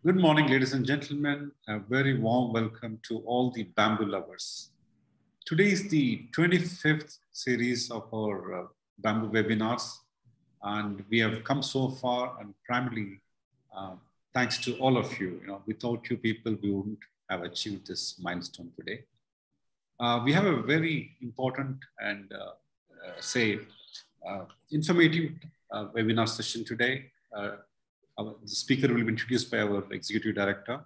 Good morning, ladies and gentlemen. A very warm welcome to all the bamboo lovers. Today is the 25th series of our bamboo webinars, and we have come so far, and primarily thanks to all of you. Without you people, we wouldn't have achieved this milestone today. We have a very important and informative webinar session today. The speaker will be introduced by our executive director.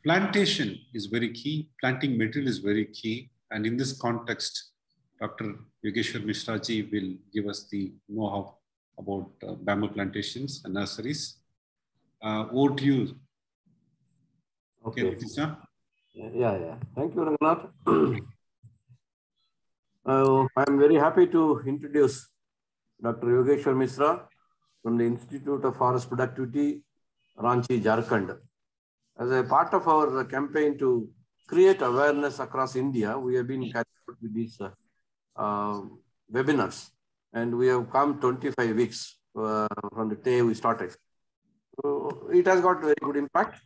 Plantation is very key. Planting material is very key. And in this context, Dr. Yogeshwar Mishra ji will give us the know-how about bamboo plantations and nurseries. Over to you. Okay. Yeah. Thank you, Ranganath. I'm very happy to introduce Dr. Yogeshwar Mishra from the Institute of Forest Productivity, Ranchi, Jharkhand. As a part of our campaign to create awareness across India, we have been carrying out with these webinars, and we have come 25 weeks from the day we started. So it has got very good impact.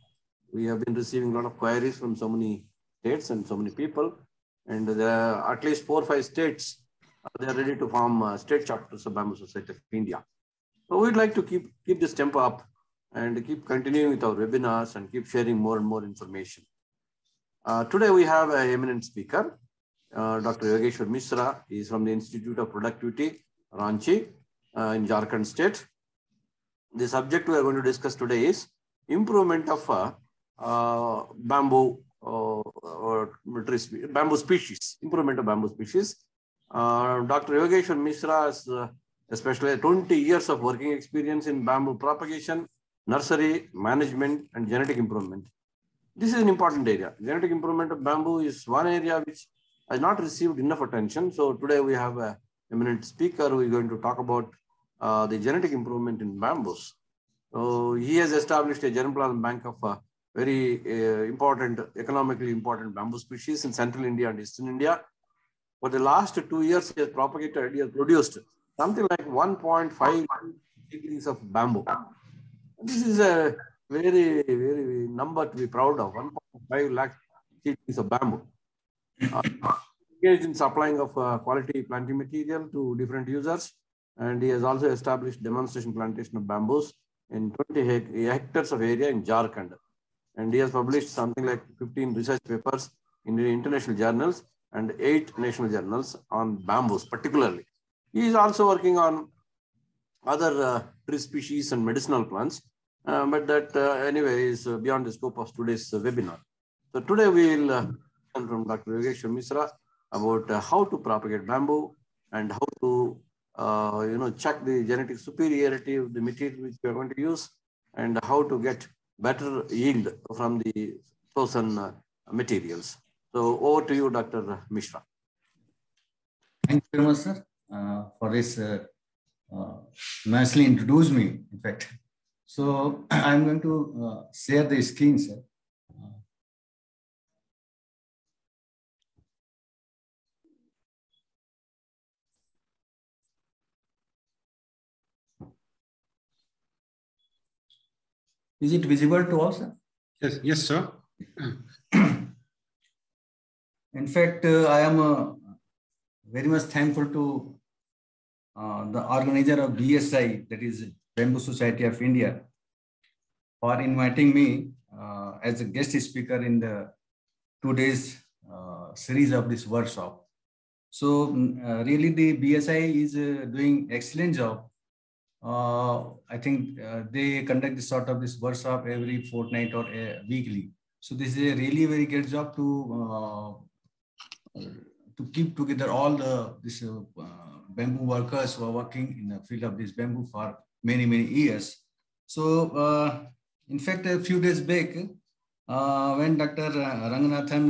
We have been receiving a lot of queries from so many states and so many people, and there are at least 4 or 5 states. They are ready to form state chapters of Bamboo Society of India. So we'd like to keep this tempo up and keep continuing with our webinars and keep sharing more and more information. Today we have an eminent speaker, Dr. Yogeshwar Mishra. He is from the Institute of Productivity, Ranchi, in Jharkhand state. The subject we are going to discuss today is improvement of bamboo species, improvement of bamboo species. Dr. Yogeshwar Mishra has especially 20 years of working experience in bamboo propagation, nursery, management, and genetic improvement. This is an important area. Genetic improvement of bamboo is one area which has not received enough attention. So today we have an eminent speaker who is going to talk about the genetic improvement in bamboos. So he has established a germplasm bank of very economically important bamboo species in Central India and Eastern India. For the last 2 years, he has produced something like 1.5 degrees of bamboo. This is a very, very number to be proud of, 1.5 lakh degrees of bamboo. Engaged in supplying of quality planting material to different users, and he has also established demonstration plantation of bamboos in 20 hectares of area in Jharkhand. And he has published something like 15 research papers in the international journals and 8 national journals on bamboos particularly. He is also working on other tree species and medicinal plants, but that anyway is beyond the scope of today's webinar. So today we will learn from Dr. Yogeshwar Mishra about how to propagate bamboo and how to check the genetic superiority of the material which we are going to use, and how to get better yield from the chosen materials. So over to you, Dr. Mishra. Thank you very much, sir, for this nicely introduced me, in fact. So I'm going to share the screen, sir. Is it visible to all, sir? Yes, sir. In fact, I am very much thankful to the organizer of BSI, that is Bamboo Society of India, for inviting me as a guest speaker in the 2 days series of this workshop. So really the BSI is doing excellent job. I think they conduct this sort of this workshop every fortnight or weekly. So this is a really very great job to keep together all this bamboo workers who are working in the field of this bamboo for many, many years. So in fact, a few days back, when Dr. Ranganathan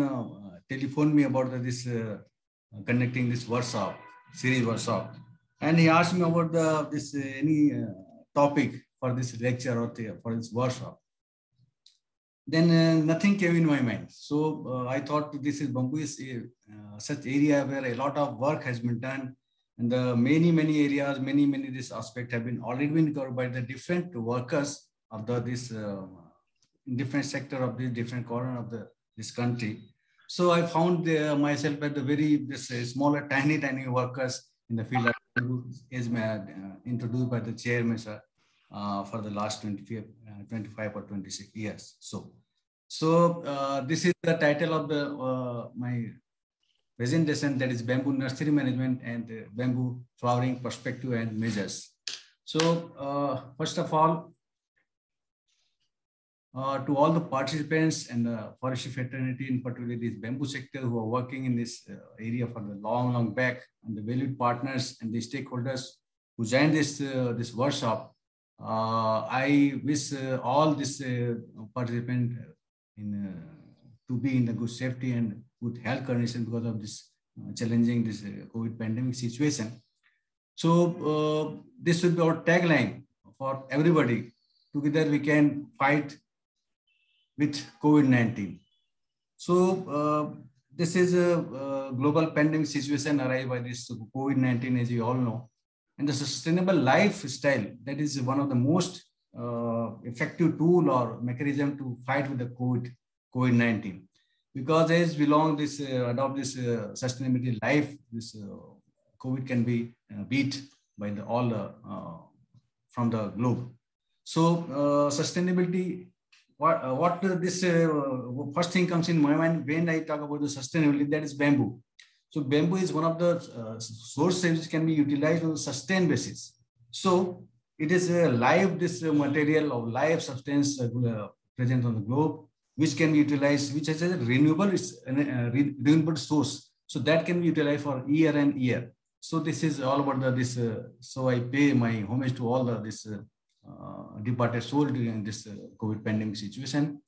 telephoned me about this conducting this workshop, series workshop, and he asked me about any topic for this lecture or for this workshop. Then nothing came in my mind. So I thought this is bamboo is such area where a lot of work has been done, and the many areas, many this aspect have been already been covered by the different workers of this in different sector of the different corner of this country. So I found myself at the this smaller, tiny workers in the field is introduced by the chairman, sir, for the last 25 or 26 years. So this is the title of the my presentation, that is bamboo nursery management and bamboo flowering perspective and measures. So first of all, to all the participants and the forestry fraternity, in particular this bamboo sector who are working in this area for the long back, and the valued partners and the stakeholders who joined this workshop, I wish all this participants to be in the good safety and good health condition because of this challenging this COVID pandemic situation. So this will be our tagline for everybody. Together we can fight with COVID-19. So this is a global pandemic situation arrived by this COVID-19, as you all know. And the sustainable lifestyle, that is one of the most effective tool or mechanism to fight with the COVID-19. Because as we long this adopt this sustainability life, this COVID can be beat by from the globe. So sustainability, first thing comes in my mind when I talk about the sustainability, that is bamboo. So bamboo is one of the sources which can be utilized on a sustained basis. So it is a live material of live substance present on the globe, which can be utilized, which has a renewable source. So that can be utilized for year and year. So this is all about this. So I pay my homage to all this departed soul during this COVID pandemic situation.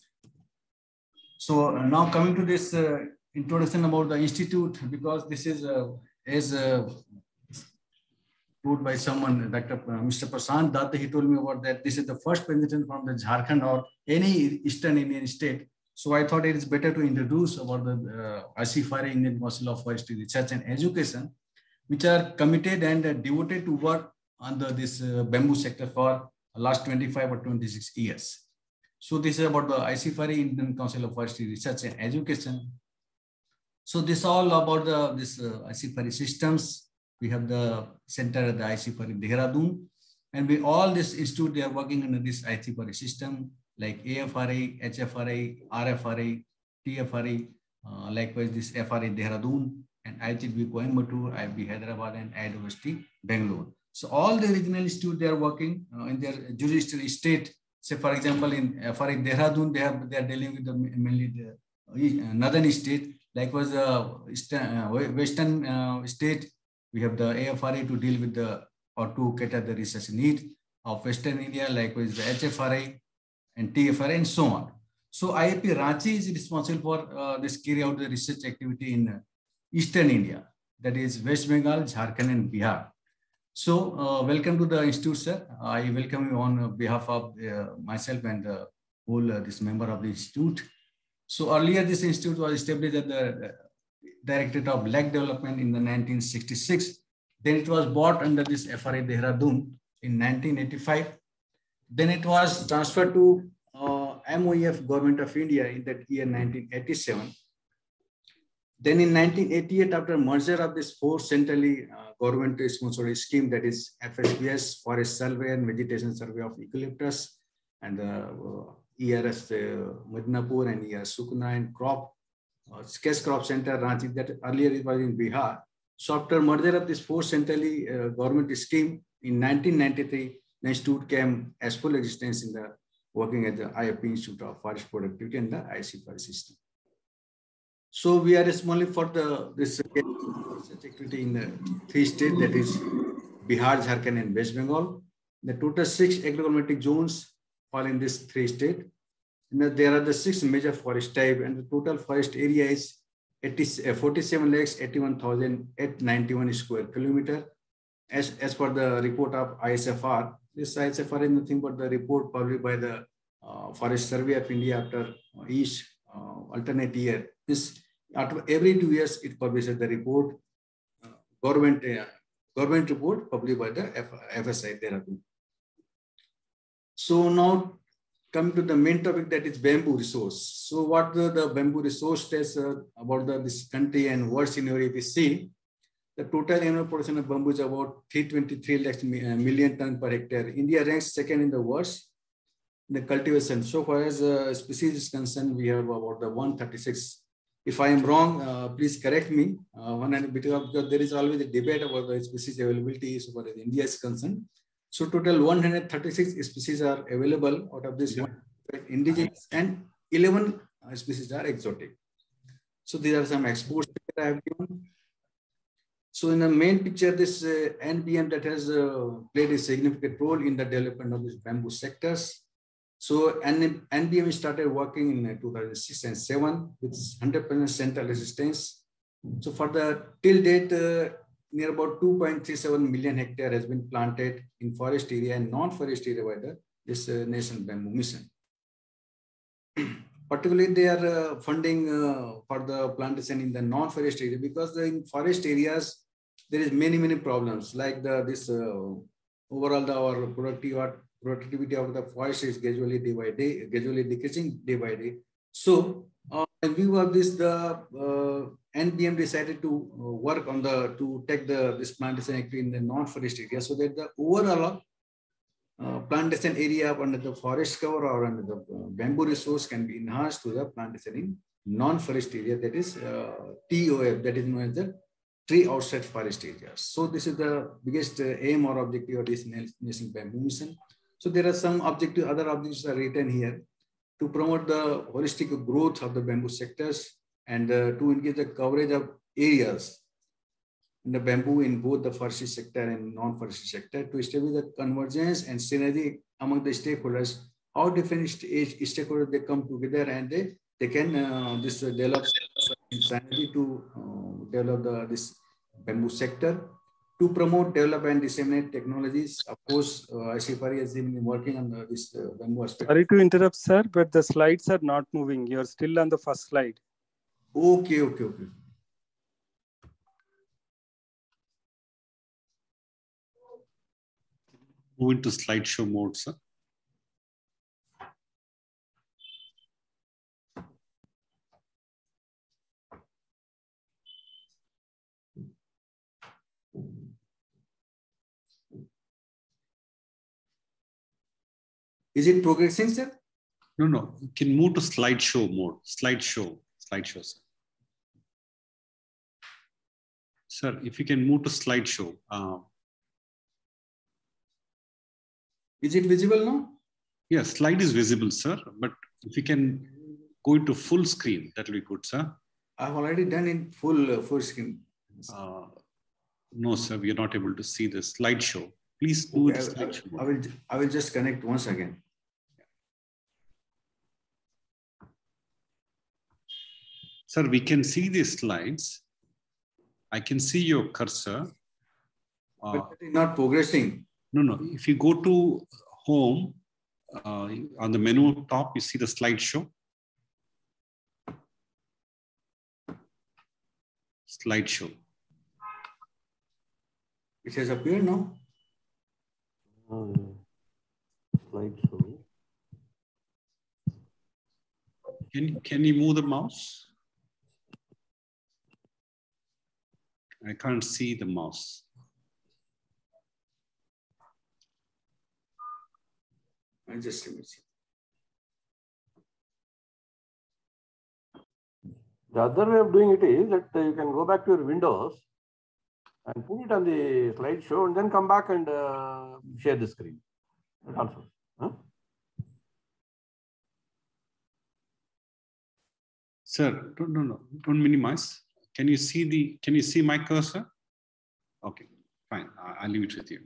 So now coming to this introduction about the institute, because this is as told by someone, Dr. Mr. Prashant Datta, he told me about that this is the first presentation from the Jharkhand or any Eastern Indian state. So I thought it is better to introduce about the ICFRA, Indian Council of Forestry Research and Education, which are committed and devoted to work under this bamboo sector for last 25 or 26 years. So this is about the ICFRA, Indian Council of Forestry Research and Education. So this is all about this ICFRA systems. We have the center at the ICFRA Dehradun, and all this institute, they are working under this ICFRA system like AFRA, HFRA, RFRA, TFRA, likewise this FRA Dehradun, and IHB Coimbatore, IB Hyderabad, and IWST Bangalore. So all the regional institutes, they are working in their jurisdictional state. Say for example, in FRA Dehradun, they are dealing with mainly the northern state. Likewise, western state, we have the AFRA to deal with to cater the research need of Western India, likewise the HFRA and TFRA and so on. So IIP Ranchi is responsible for this carry out the research activity in Eastern India, that is West Bengal, Jharkhand and Bihar. So welcome to the institute, sir. I welcome you on behalf of myself and whole this member of the institute. So earlier this institute was established at the Directorate of Lake Development in the 1966. Then it was bought under this FRA Dehradun in 1985. Then it was transferred to MOEF Government of India in that year 1987. Then in 1988, after merger of this four centrally government-sponsored scheme, that is FSBS, Forest Survey and Vegetation Survey of Eucalyptus, and ERS Midnapur and ERS Sukna and Crop, Sketch Crop Center Ranchi, that earlier it was in Bihar. So after merger of this four centrally government scheme in 1993, the institute came as full existence in the working at the IIP Institute of Forest Productivity and the ICFRA system. So we are responsible for this research activity in the three states, that is Bihar, Jharkhand and West Bengal. The total 6 agroclimatic zones fall in these three states. There are the 6 major forest type, and the total forest area is 47,81,891 square kilometer. As per the report of ISFR, this ISFR is nothing but the report published by the Forest Survey of India after each alternate year. This after every 2 years it publishes the report, government report published by the FSI Dehradun. So now come to the main topic, that is bamboo resource. So what the bamboo resource tells about this country and world scenario, if you see, the total annual production of bamboo is about 323 lakhs million ton per hectare. India ranks second in the world in the cultivation. So far as species is concerned, we have about the 136. If I am wrong, please correct me. Because there is always a debate about the species availability so far as India is concerned. So total 136 species are available. Out of this, one indigenous and 11 species are exotic. So these are some exports that I have given. So in the main picture, this NBM that has played a significant role in the development of these bamboo sectors. So NBM started working in 2006 and 7 with 100% central resistance. So for the till date, near about 2.37 million hectare has been planted in forest area and non-forest area by this National Bamboo Mission. Particularly, they are funding for the plantation in the non-forest area, because in forest areas there is many problems, like this overall our productivity of the forest is gradually decreasing day by day. So in view of this, the NBM decided to work on to take this plantation activity in the non-forest area, so that the overall plantation area under the forest cover or under the bamboo resource can be enhanced to the plantation in non-forest area, that is TOF, that is known as the tree outside forest areas. So this is the biggest aim or objective of this National Bamboo Mission. So there are some other objectives are written here to promote the holistic growth of the bamboo sectors and to increase the coverage of areas in the bamboo in both the forestry sector and non-forestry sector, to establish the convergence and synergy among the stakeholders. How different stakeholders they come together and they can develop synergy to develop this bamboo sector, to promote, develop, and disseminate technologies. Of course, ICFRE has been working on this bamboo aspect. Sorry to interrupt, sir, but the slides are not moving. You are still on the first slide. Okay. Move into slideshow mode, sir. Is it progressing, sir? No. You can move to slideshow mode. Slideshow, sir. Sir, if you can move to slideshow. Is it visible now? Yes, slide is visible, sir. But if you can go into full screen, that will be good, sir. I've already done in full screen. No, sir, we are not able to see the slideshow. Please do the slideshow. I will just connect once again. Sir, we can see the slides. I can see your cursor. But it is not progressing. No. If you go to home, on the menu top, you see the slideshow. Slideshow. It has appeared now. Slideshow. Can you move the mouse? I can't see the mouse. I just let me see. The other way of doing it is that you can go back to your Windows and put it on the slideshow and then come back and share the screen. That also. Huh? Sir, no, don't minimize. Can you see my cursor? Okay, fine. I'll leave it with you.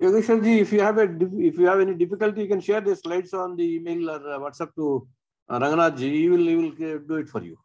Yogeshwar ji, if you have any difficulty, you can share the slides on the email or WhatsApp to Ranganath ji. He will do it for you.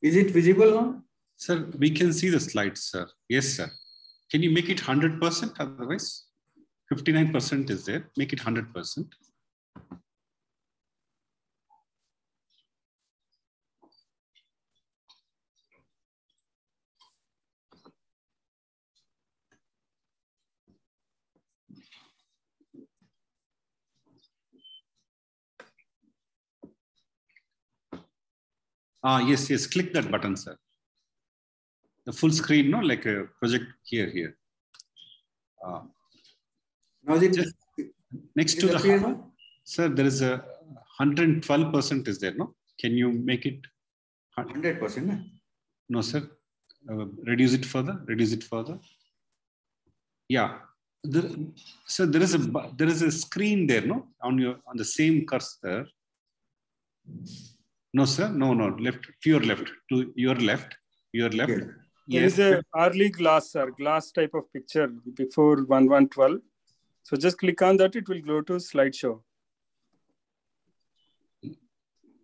Is it visible now? Sir, we can see the slides, sir. Yes, sir. Can you make it 100%? Otherwise, 59% is there. Make it 100%. Yes. Click that button, sir. The full screen, no, like a project here. Now is it Just next to the, sir, there is a 112% is there, no? Can you make it 100%? No, sir. Reduce it further. Yeah. So there is a screen there, no? On the same cursor. No, sir. No. Left to your left. Yes. There is a early glass, sir. Glass type of picture before 1112. So just click on that. It will go to slideshow.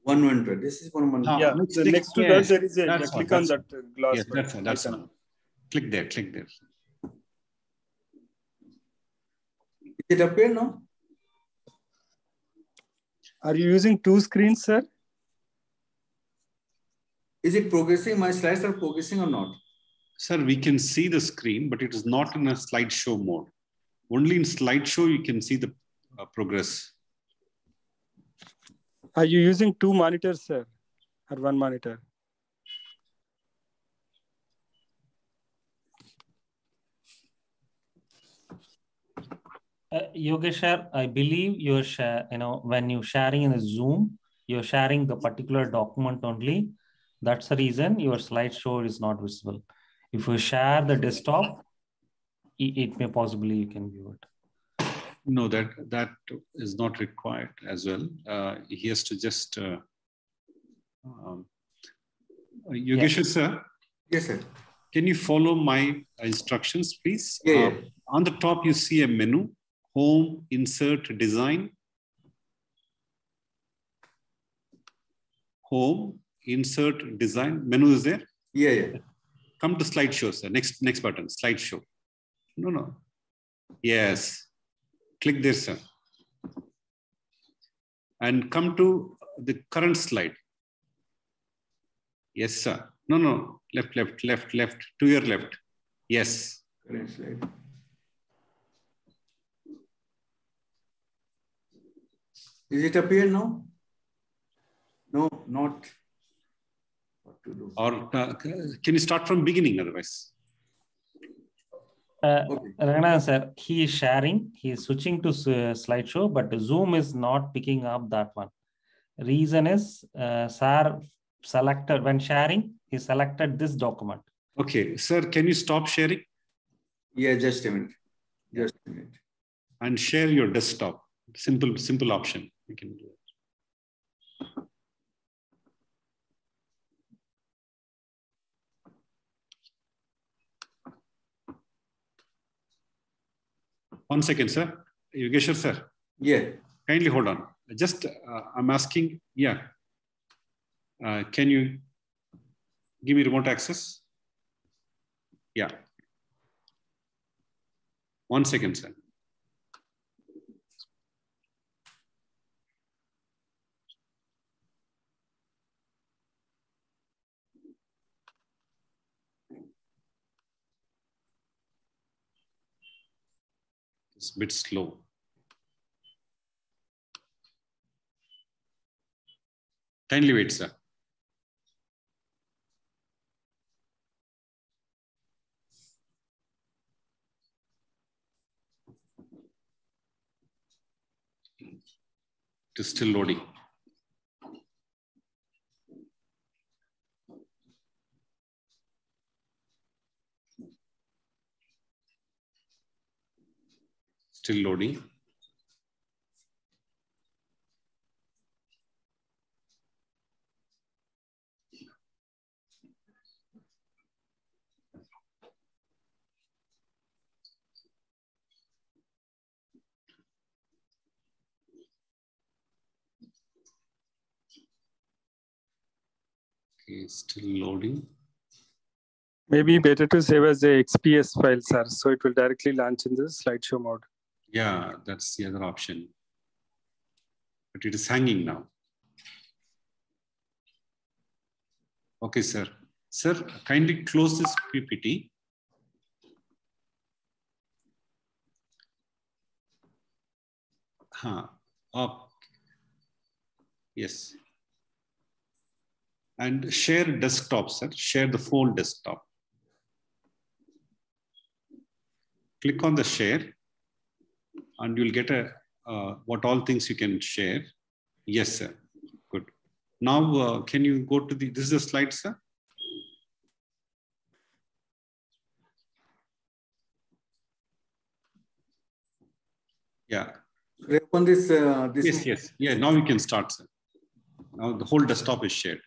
112. This is 112. Yeah. Next to that, there is a click on that glass. Yes, that's one. Click there. Did it appear now? Are you using two screens, sir? Is it progressing? My slides are progressing or not? Sir, we can see the screen, but it is not in a slideshow mode. Only in slideshow, you can see the progress. Are you using two monitors, sir? Or one monitor? Yogeshwar, I believe you're when you're sharing in a Zoom, you're sharing the particular document only. That's the reason your slideshow is not visible. If you share the desktop, it may possibly you can view it. No, that is not required as well. He has to just Yogeshwar, sir. Yes, sir. Can you follow my instructions, please? Yeah. On the top, you see a menu: Home, Insert, Design. Home, Insert, Design. Menu is there. Yeah. Come to slideshow, sir. Next button, slideshow. No. Yes. Click there, sir. And come to the current slide. Yes, sir. No. Left. To your left. Yes. Current slide. Is it appear now? No, not. What to do? Or can you start from beginning otherwise? Okay. Ranganath sir, he is sharing, he is switching to slideshow, but Zoom is not picking up that one. Reason is, sir selected, when sharing, he selected this document. Okay, sir, can you stop sharing? Yeah, just a minute. And share your desktop. Simple option. You can do it. One second, sir. Yogeshwar, sir. Yeah. Kindly hold on. Just, I'm asking, yeah. Can you give me remote access? Yeah. 1 second, sir. It's a bit slow. Kindly wait, sir. It is still loading. Still loading. Okay, still loading. Maybe better to save as a XPS file, sir. So it will directly launch in the slideshow mode. Yeah, that's the other option. But it is hanging now. Okay, sir. Sir, kindly close this PPT. Up. Yes. And share desktop, sir. Share the full desktop. Click on the share and you'll get a what all things you can share. Yes, sir. Good. Now, can you go to this is the slide, sir? Yeah. On this, Yes. Yeah, now you can start, sir. Now the whole desktop is shared.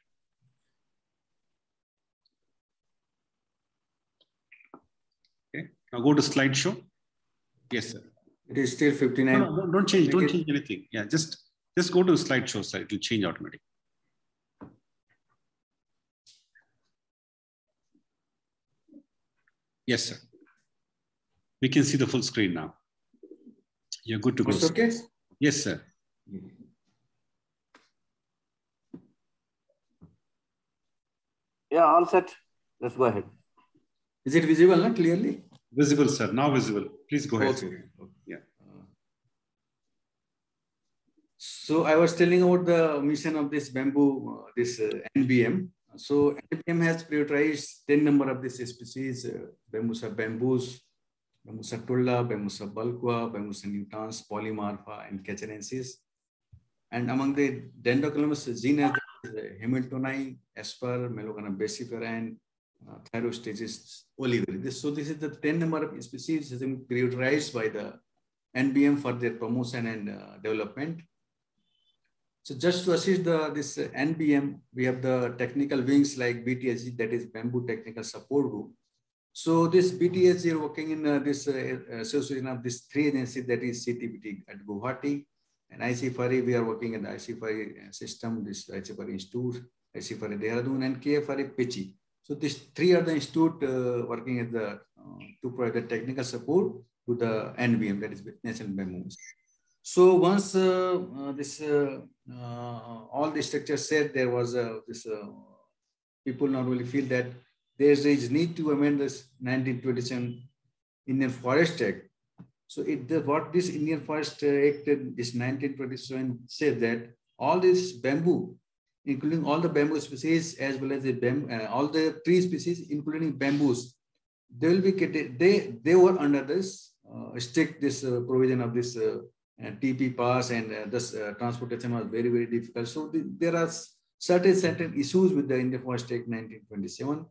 Okay. Now go to slideshow. Yes, sir. It is still 59. No, don't change anything. Yeah, just go to slideshow, sir. It will change automatically. Yes, sir. We can see the full screen now. You're good to go. Okay? Yes, sir. Yeah, all set. Let's go ahead. Is it visible clearly? Visible, sir. Now visible. Please go ahead. Okay. Yeah. So I was telling about the mission of this bamboo, this NBM. So NBM has prioritized 10 number of these species: Bambusa bamboos, Bambusa tulla, Bambusa bulqua, Bambusa nutans, Polymarpha, and Cacharensis. And among the Dendrocolumnus genus, Hamiltoni, Asper, Melogana basifera, and Thyrostasis oliveri. So this is the 10 number of species has been prioritized by the NBM for their promotion and development. So just to assist this NBM, we have the technical wings like BTSG, that is Bamboo Technical Support Group. So this BTSG is working in this association of this 3 agencies, that is CTBT at Guwahati, and ICFRI, we are working in the ICFRI system, this ICFRI Institute, ICFRI Dehradun, and KFRI Pichi. So these 3 are the institute working at the to provide the technical support to the NBM, that is National Bamboo. So once all the structures said, there was people not really feel that there is need to amend this 1927 Indian Forest Act. So what this Indian Forest Act, this 1927 said that all this bamboo, including all the bamboo species as well as the all the tree species, including bamboos, they will be they were under this strict provision of this TP pass, and this transportation was very, very difficult. So there are certain issues with the Indian Forest Act 1927.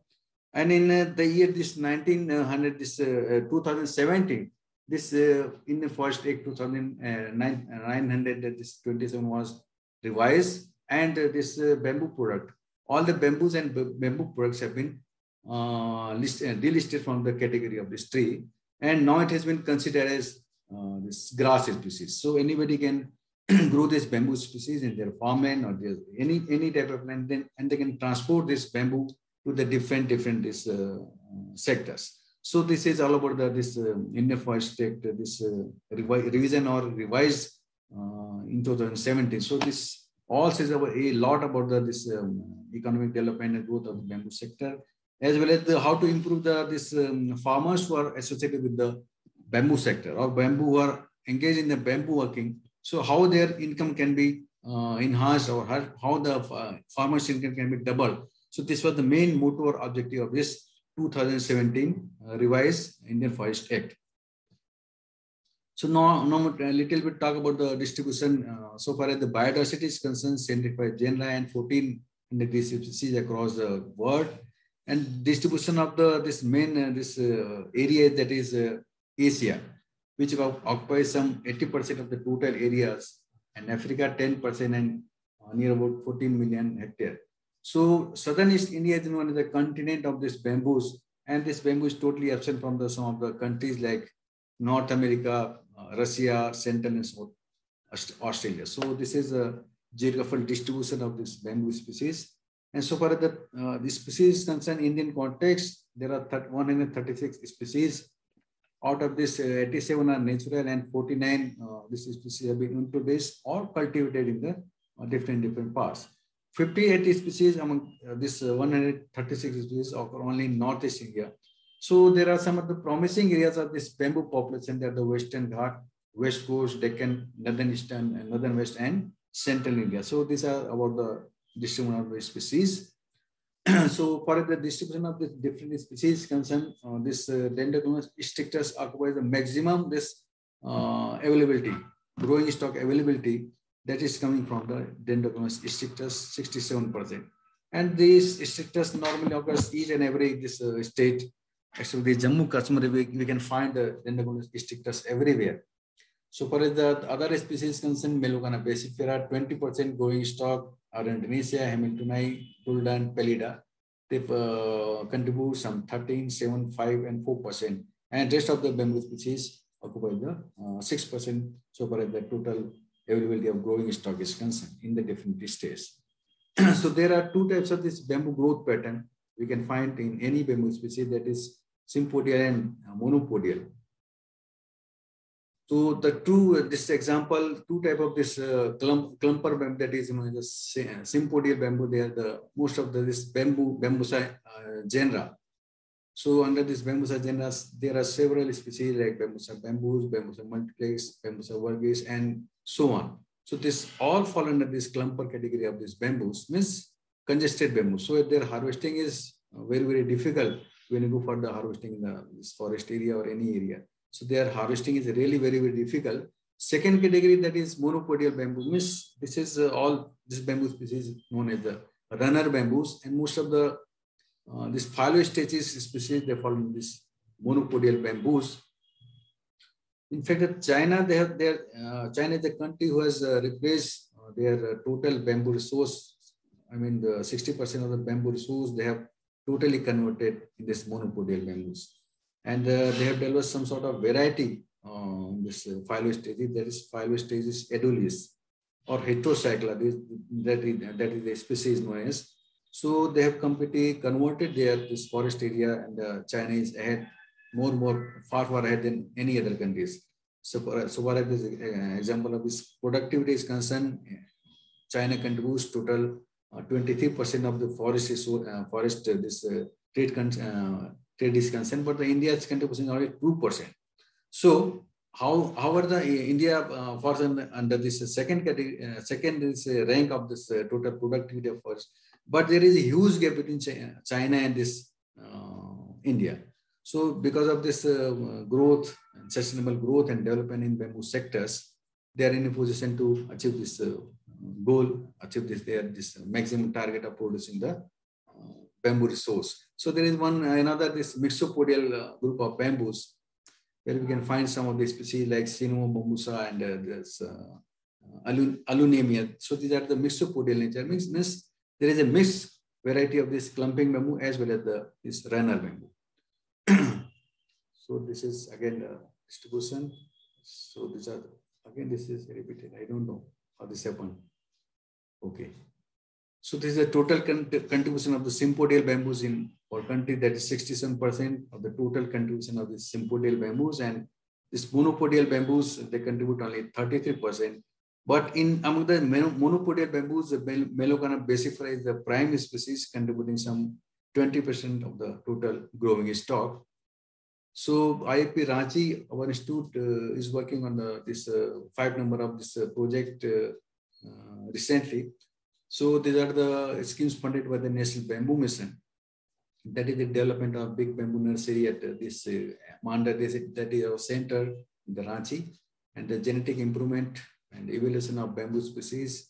And in the year 2017, this Indian Forest Act 927 was revised, and this bamboo product, all the bamboos and bamboo products have been delisted from the category of this tree, and now it has been considered as this grass species. So anybody can grow this bamboo species in their farmland or any type of land, and they can transport this bamboo to the different sectors. So this is all about this Indian Forest Act, this revision or revised in 2017. So this all says about a lot about this economic development and growth of the bamboo sector, as well as how to improve this farmers who are associated with the bamboo sector or bamboo who are engaged in the bamboo working. So how their income can be enhanced, or how the farmers' income can be doubled. So this was the main motto or objective of this 2017 revised Indian Forest Act. So now a little bit talk about the distribution. So far as the biodiversity is concerned, 75 genera and 14 species across the world, and distribution of this main area, that is Asia. which occupies some 80% of the total areas, and Africa 10% and near about 14 million hectares. So southern East India is known as the continent of this bamboos, and this bamboo is totally absent from some of the countries like North America, Russia, Central and South Australia. So this is a geographical distribution of this bamboo species. And so far as the species is concerned, Indian context, there are 136 species. Out of this, 87 are natural and 49 this species have been introduced or cultivated in the different parts. 58 species among this 136 species occur only in Northeast India. So there are some of the promising areas of this bamboo population. They are the Western Ghat, West Coast, Deccan, Northern Eastern, and Northern West, and Central India. So these are about the distribution of the species. So for the distribution of the different species concerned, this Dendrochlomis strictus occupies the maximum this availability, growing stock availability that is coming from the Dendrochlomis strictus, 67%. And this strictus normally occurs each and every this state. Actually, the Jammu Kashmir, we can find the Dendrochlomis strictus everywhere. So for the other species concerned, Melocana basifera, 20% growing stock are Indonesia, Hamiltonii, Tulda, and Pellida. They contribute some 13, 7, 5, and 4%. And rest of the bamboo species occupy the 6%. So far as the total availability of growing stock is concerned in the different states. So there are two types of this bamboo growth pattern we can find in any bamboo species, that is sympodial and monopodial. So the this example, two type of this clumper bamboo, that is the sympodial bamboo. They are the most of this bambusa genera. So under this bambusa genera, there are several species like bambusa bamboos, bambusa multiplex, bambusa vulgaris, and so on. So this all fall under this clumper category of these bamboos, means congested bamboo. So their harvesting is very difficult when you go for the harvesting in this forest area or any area. So their harvesting is really very difficult. Second category, that is monopodial bamboo, means this is all this bamboo species known as the runner bamboos, and most of the this phyllostasis species, they fall in this monopodial bamboos. In fact, China, they have their China is the country who has replaced their total bamboo resource. I mean, the 60% of the bamboo resource they have totally converted in this monopodial bamboos. And they have developed some sort of variety this phyllostasis, that is Phyllostasis edulis or heterocycla, that is the species known as. So they have converted this forest area, and China is ahead, far ahead than any other countries. So far as this example of this productivity is concerned, China contributes total 23% of the forest this trade is concerned, but the India's contribution is only 2%. So however, the India falls under this second category, second is rank of this total productivity of forest. But there is a huge gap between China and this India. So because of this growth, sustainable growth and development in bamboo sectors, they are in a position to achieve this goal, achieve this maximum target of producing the bamboo resource. So there is another this mixopodial group of bamboos where we can find some of the species like Cinnamon bambusa and this Alunemia. So these are the mixopodial nature. Means there is a mixed variety of this clumping bamboo as well as this runner bamboo. So this is again the distribution. So these are again, this is repeated. I don't know how this happened. Okay. So this is the total contribution of the sympodial bamboos in our country, that is 67% of the total contribution of the sympodial bamboos, and this monopodial bamboos, they contribute only 33%. But among the monopodial bamboos, the Melocana basifera is the prime species, contributing some 20% of the total growing stock. So IIP Ranchi, our institute is working on this 5 number of this project recently. So these are the schemes funded by the National Bamboo Mission. That is the development of big bamboo nursery at this Manda, that is our center in the Ranchi, and the genetic improvement and evaluation of bamboo species,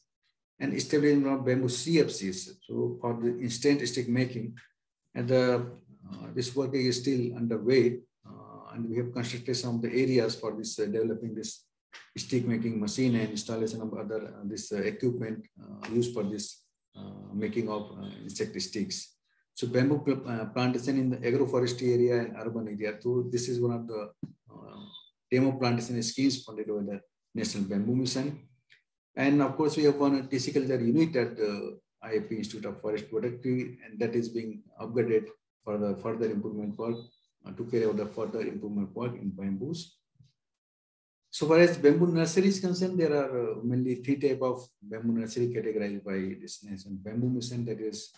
and establishment of bamboo CFCs. So for the instant stick making, and this work is still underway. and we have constructed some of the areas for this developing this stick making machine and installation of other this equipment used for this making of insect sticks. So bamboo plantation in the agroforestry area and urban area. So this is one of the demo plantation schemes funded by the National Bamboo Mission. And of course, we have one tissue culture unit at the IIP Institute of Forest Productivity, and that is being upgraded for the further improvement work to carry out the further improvement work in bamboos. So far as bamboo nursery is concerned, there are mainly 3 types of bamboo nursery categorized by this National Bamboo Mission, that is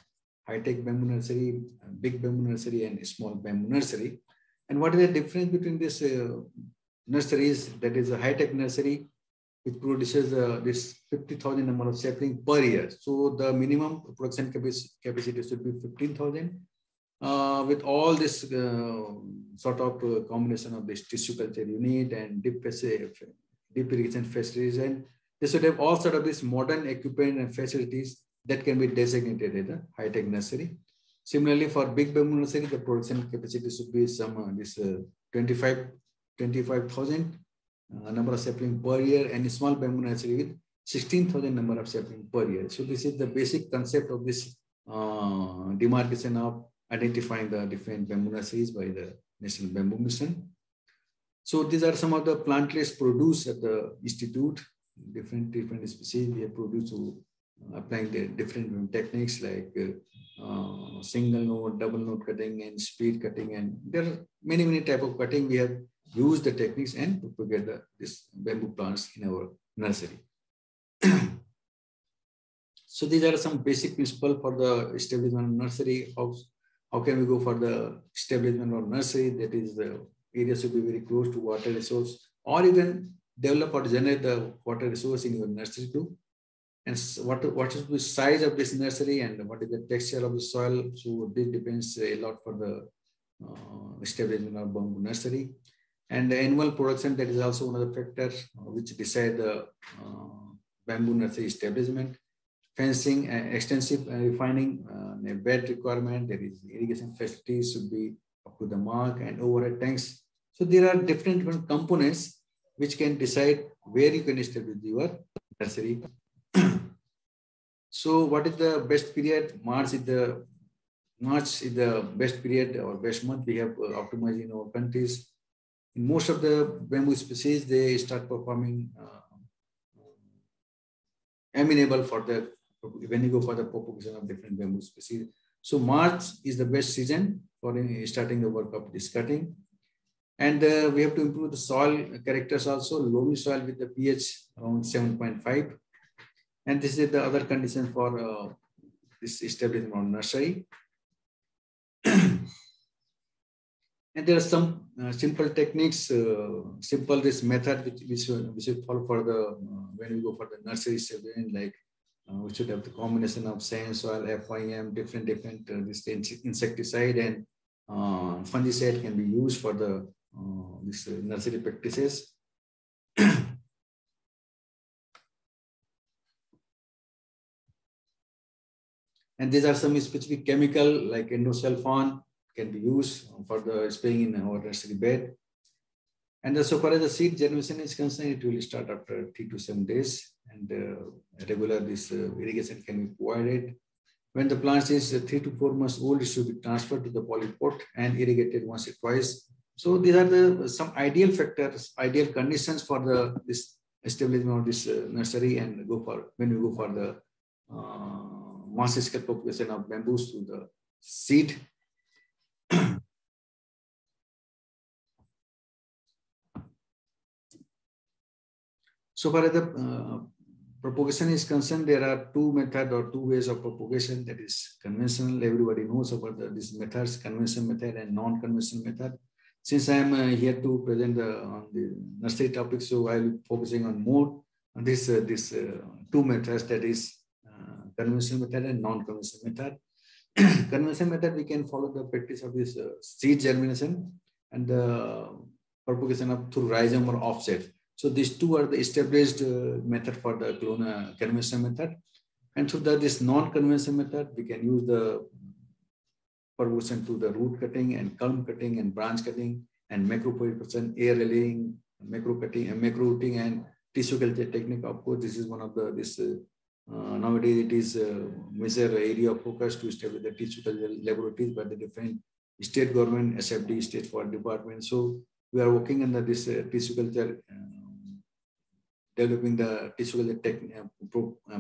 high-tech bamboo nursery, big bamboo nursery, and small bamboo nursery. And what is the difference between this nurseries? That is a high-tech nursery, which produces this 50,000 number of sapling per year. So the minimum production capacity should be 15,000. With all this sort of combination of this tissue culture unit and deep irrigation facilities, and they should have all sort of this modern equipment and facilities that can be designated as a high-tech nursery. Similarly, for big bamboo nursery, the production capacity should be some 25,000 number of sapling per year, and small bamboo nursery with 16,000 number of sapling per year. So this is the basic concept of this demarcation of identifying the different bamboo nurseries by the National Bamboo Mission. So these are some of the plant lists produced at the institute. Different species we have produced to applying the different techniques like single node, double node cutting, and speed cutting, and there are many type of cutting. We have used the techniques and propagate this bamboo plants in our nursery. So these are some basic principles for the establishment of nursery. How can we go for the establishment of nursery? That is, the area should be very close to water resource, or even develop or generate the water resource in your nursery too. And what is the size of this nursery and what is the texture of the soil? So this depends a lot for the establishment of bamboo nursery. And the annual production, that is also one of the factors which decide the bamboo nursery establishment. Fencing, extensive refining, bed requirement, there is irrigation facilities should be up to the mark, and overhead tanks. So there are different components which can decide where you can establish your nursery. So what is the best period? March is the best period or best month we have optimized in our countries. In most of the bamboo species, they start performing amenable for the when you go for the propagation of different bamboo species. So March is the best season for starting the work of this cutting. And we have to improve the soil characters also, loamy soil with the pH around 7.5. And this is the other condition for this establishment of nursery. And there are some simple techniques, this method which we should follow for the when we go for the nursery establishment, like we should have the combination of sand, soil, FYM, different this insecticide and fungicide can be used for the this nursery practices. And these are some specific chemical like endosulfan can be used for the spraying in our nursery bed. And so far as the seed germination is concerned, it will start after 3 to 7 days, and regular this irrigation can be provided. When the plant is 3 to 4 months old, it should be transferred to the polypot and irrigated once or twice. So these are some ideal factors, ideal conditions for this establishment of this nursery, and when we go for the mass scale propagation of bamboos to the seed. So far as the propagation is concerned, there are 2 methods or 2 ways of propagation. That is conventional. Everybody knows about these methods, conventional method and non-conventional method. Since I am here to present on the nursery topic, so I will be focusing on more on this 2 methods, that is conventional method and non-conventional method. Conventional method, we can follow the practice of this seed germination and the propagation of through rhizome or offset. So these 2 are the established method for the conventional method. And through this non-conventional method, we can use the propagation through the root cutting and culm cutting and branch cutting and macro production, air layering, macro cutting, and macro routing, and tissue culture technique. Of course, this is one of the nowadays it is a major area of focus to establish the tissue culture laboratories by the different state government, SFD, state for department. So we are working on this tissue culture, developing the tissue culture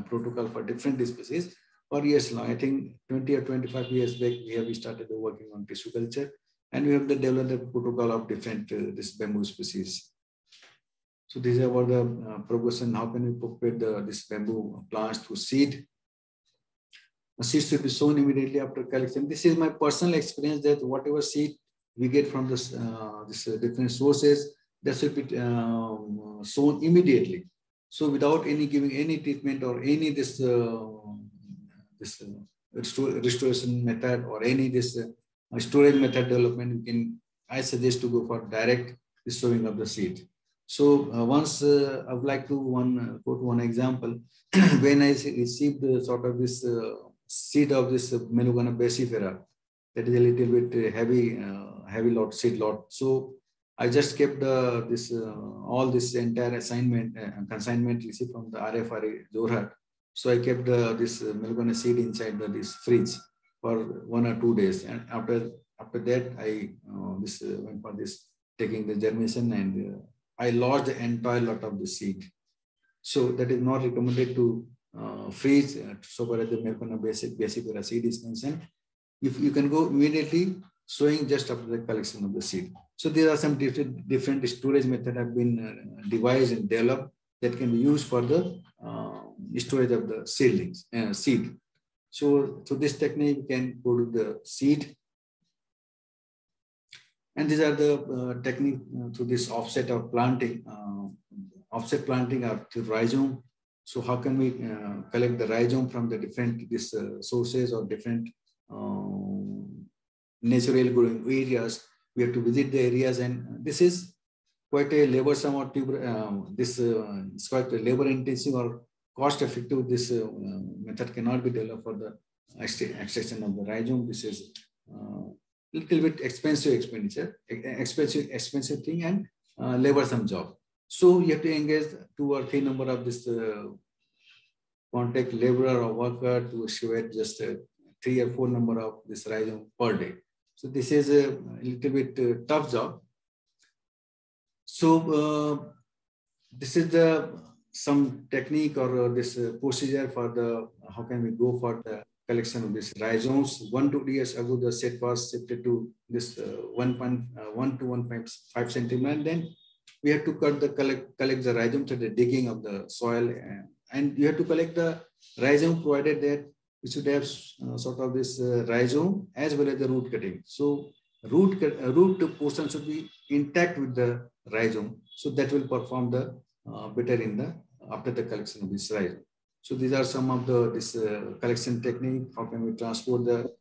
protocol for different species. For years now, I think 20 or 25 years back, we have started working on tissue culture, and we have developed the protocol of different this bamboo species. So this is about the progression. How can we prepare this bamboo plants to seed? The seed should be sown immediately after collection. This is my personal experience that whatever seed we get from this different sources, that should be sown immediately. So without any giving any treatment or any restoration method or any storage method development, I suggest to go for direct sowing of the seed. So once I would like to quote one example. When I received sort of this seed of this Melugana basifera, that is a little bit heavy lot, seed lot. So I just kept all this entire assignment consignment received from the RFRA Jorhat. So I kept this Melugana seed inside this fridge for 1 or 2 days, and after that I went for this taking the germination, and I lost the entire lot of the seed. So that is not recommended to freeze so far as the Melugana basifera seed is concerned. If you can go immediately sowing just after the collection of the seed. So there are some different storage methods have been devised and developed that can be used for the storage of the seedlings, seed. So this technique can produce the seed. And these are the technique to this offset of planting, offset planting of the rhizome. So how can we collect the rhizome from the different sources or different natural growing areas? We have to visit the areas, and this is quite a laborsome or it's quite a labor intensive or cost effective. This method cannot be developed for the extraction of the rhizome. This is little bit expensive thing, and laborsome job. So you have to engage 2 or 3 number of this contact laborer or worker to shred just 3 or 4 number of this rhizome per day. So this is a little bit tough job. So this is some technique or this procedure for how can we go for the collection of these rhizomes. 1 to 2 years ago, the set was shifted to this 1.1 to 1.5 centimeter. Then we have to collect the rhizome to the digging of the soil, and you have to collect the rhizome provided that we should have sort of this rhizome as well as the root cutting. So root portion should be intact with the rhizome, so that will perform the better after the collection of this rhizome. So these are some of this collection technique. How can we transport the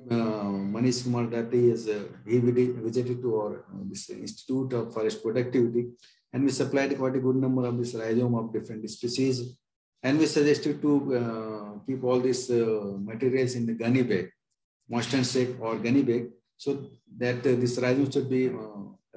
Manish Kumar Dati he visited to our this Institute of Forest Productivity, and we supplied quite a good number of this rhizome of different species, and we suggested to keep all these materials in the gunny bag, moist and safe or gunny bag, so that this rhizome should be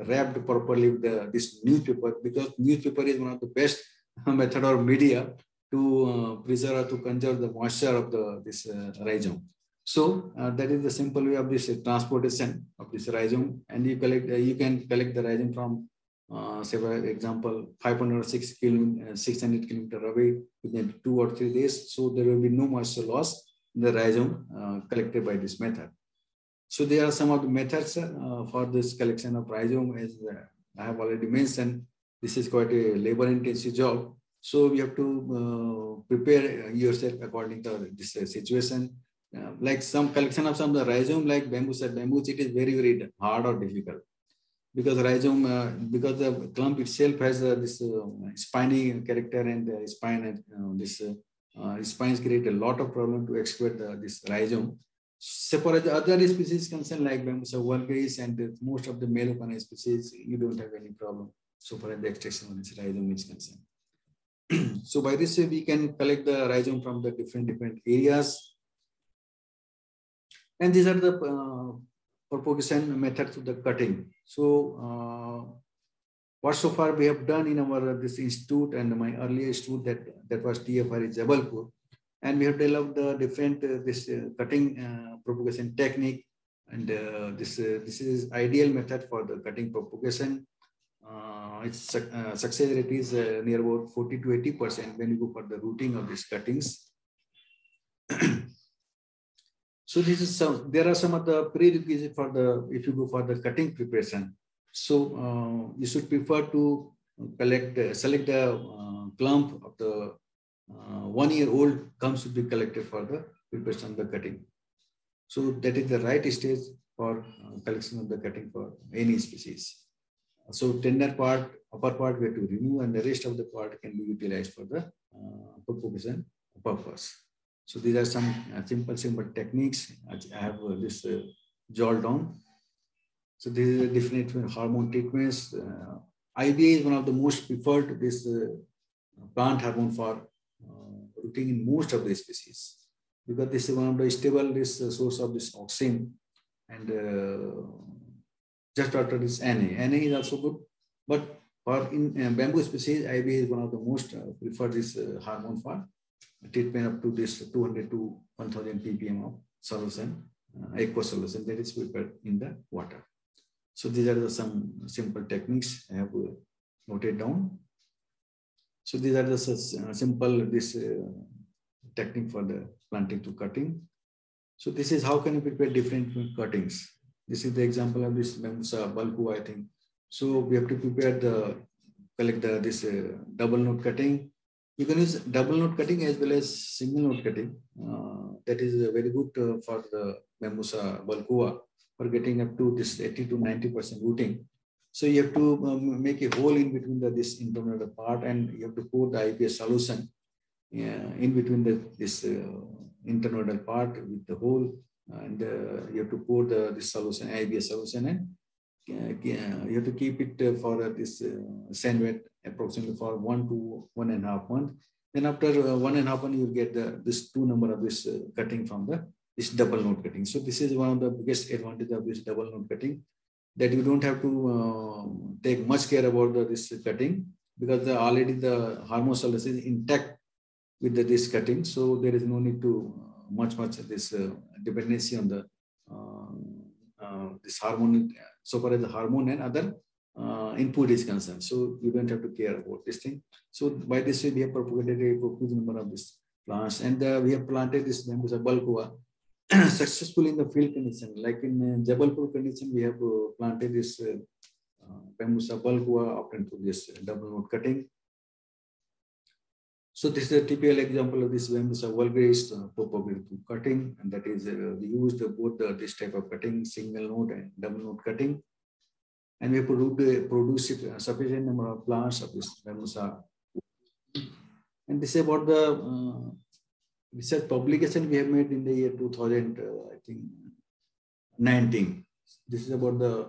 wrapped properly with this newspaper, because newspaper is one of the best method or media to preserve or to conserve the moisture of this rhizome. So that is the simple way of this transportation of this rhizome, and you can collect the rhizome from say for example 500 or 600 kilometers away within 2 or 3 days. So there will be no moisture loss in the rhizome collected by this method. So there are some of the methods for this collection of rhizome. As I have already mentioned, this is quite a labor intensive job. So we have to prepare yourself according to this situation. Like some collection of some of the rhizome, like bamboo, it is very, very hard or difficult, because rhizome, because the clump itself has this spiny character, and spines create a lot of problem to exploit this rhizome. So for the other species concerned, like Bambusa vulgaris and most of the Melugana species, you don't have any problem so far as the extraction of this rhizome is concerned. So by this way, we can collect the rhizome from the different areas. And these are the propagation method to the cutting. So what so far we have done in our this institute and my earlier institute that was TFRE Jabalpur, and we have developed the different cutting propagation technique, and this is ideal method for the cutting propagation. Its success rate is near about 40 to 80% when you go for the routing of these cuttings. So this is there are some of the prerequisites for if you go for the cutting preparation. So you should prefer to select the clump of the 1-year-old comes to be collected for the preparation of the cutting. So that is the right stage for collection of the cutting for any species. So tender part, upper part we have to remove, and the rest of the part can be utilized for the propagation purpose. So these are some simple techniques. I have this jotted down. So this is a different hormone treatments. IBA is one of the most preferred plant hormone for routing in most of the species, because this is one of the stable source of this auxin, and just after this NA is also good, but for in bamboo species, IBA is one of the most preferred hormone for treatment up to this 200 to 1000 ppm of solution, aqueous solution that is prepared in the water. So these are some simple techniques I have noted down. So these are the simple technique for the planting to cutting. So this is how can you prepare different cuttings. This is the example of this Bambusa bulkua, I think. So we have to prepare this double note cutting. You can use double note cutting as well as single note cutting. That is very good for the Bambusa bulkua for getting up to this 80 to 90% rooting. So you have to make a hole in between this internodal part, and you have to pour the IBA solution in between this internodal part with the hole, and you have to pour this solution, IBA solution, and you have to keep it for this sand wet approximately for 1 to 1.5 months. Then after 1.5 months, you will get this 2 number of this cutting from this double note cutting. So this is one of the biggest advantage of this double note cutting, that you don't have to take much care about this cutting, because already the hormone solution is intact with this cutting. So there is no need to much this dependency on the this hormone, so far as the hormone and other input is concerned. So you don't have to care about this thing. So by this way, we have propagated a profuse number of these plants, and we have planted this Bambusa bulkua successfully in the field condition. Like in Jabalpur condition, we have planted this Bambusa bulkua often to this double note cutting. So this is a typical example of this Bambusa vulgaris propagated to cutting, and that is we used both this type of cutting, single note and double note cutting, and we produce a sufficient number of plants of this Bambusa. And this is about the research publication we have made in the year 2000, I think 19. This is about the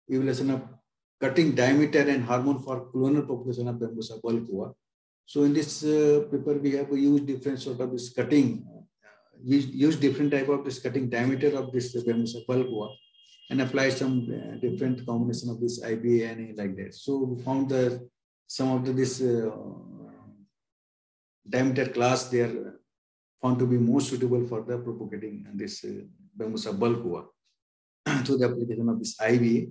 evaluation of cutting diameter and hormone for clonal propagation of Bambusa bulkua. So in this paper, we have used different sort of this cutting. We use different type of this cutting diameter of this Bambusa bulkua and apply some different combination of this IBA and like that. So we found that some of this diameter class, they are found to be more suitable for the propagating this Bambusa bulkua through the application of this IBA.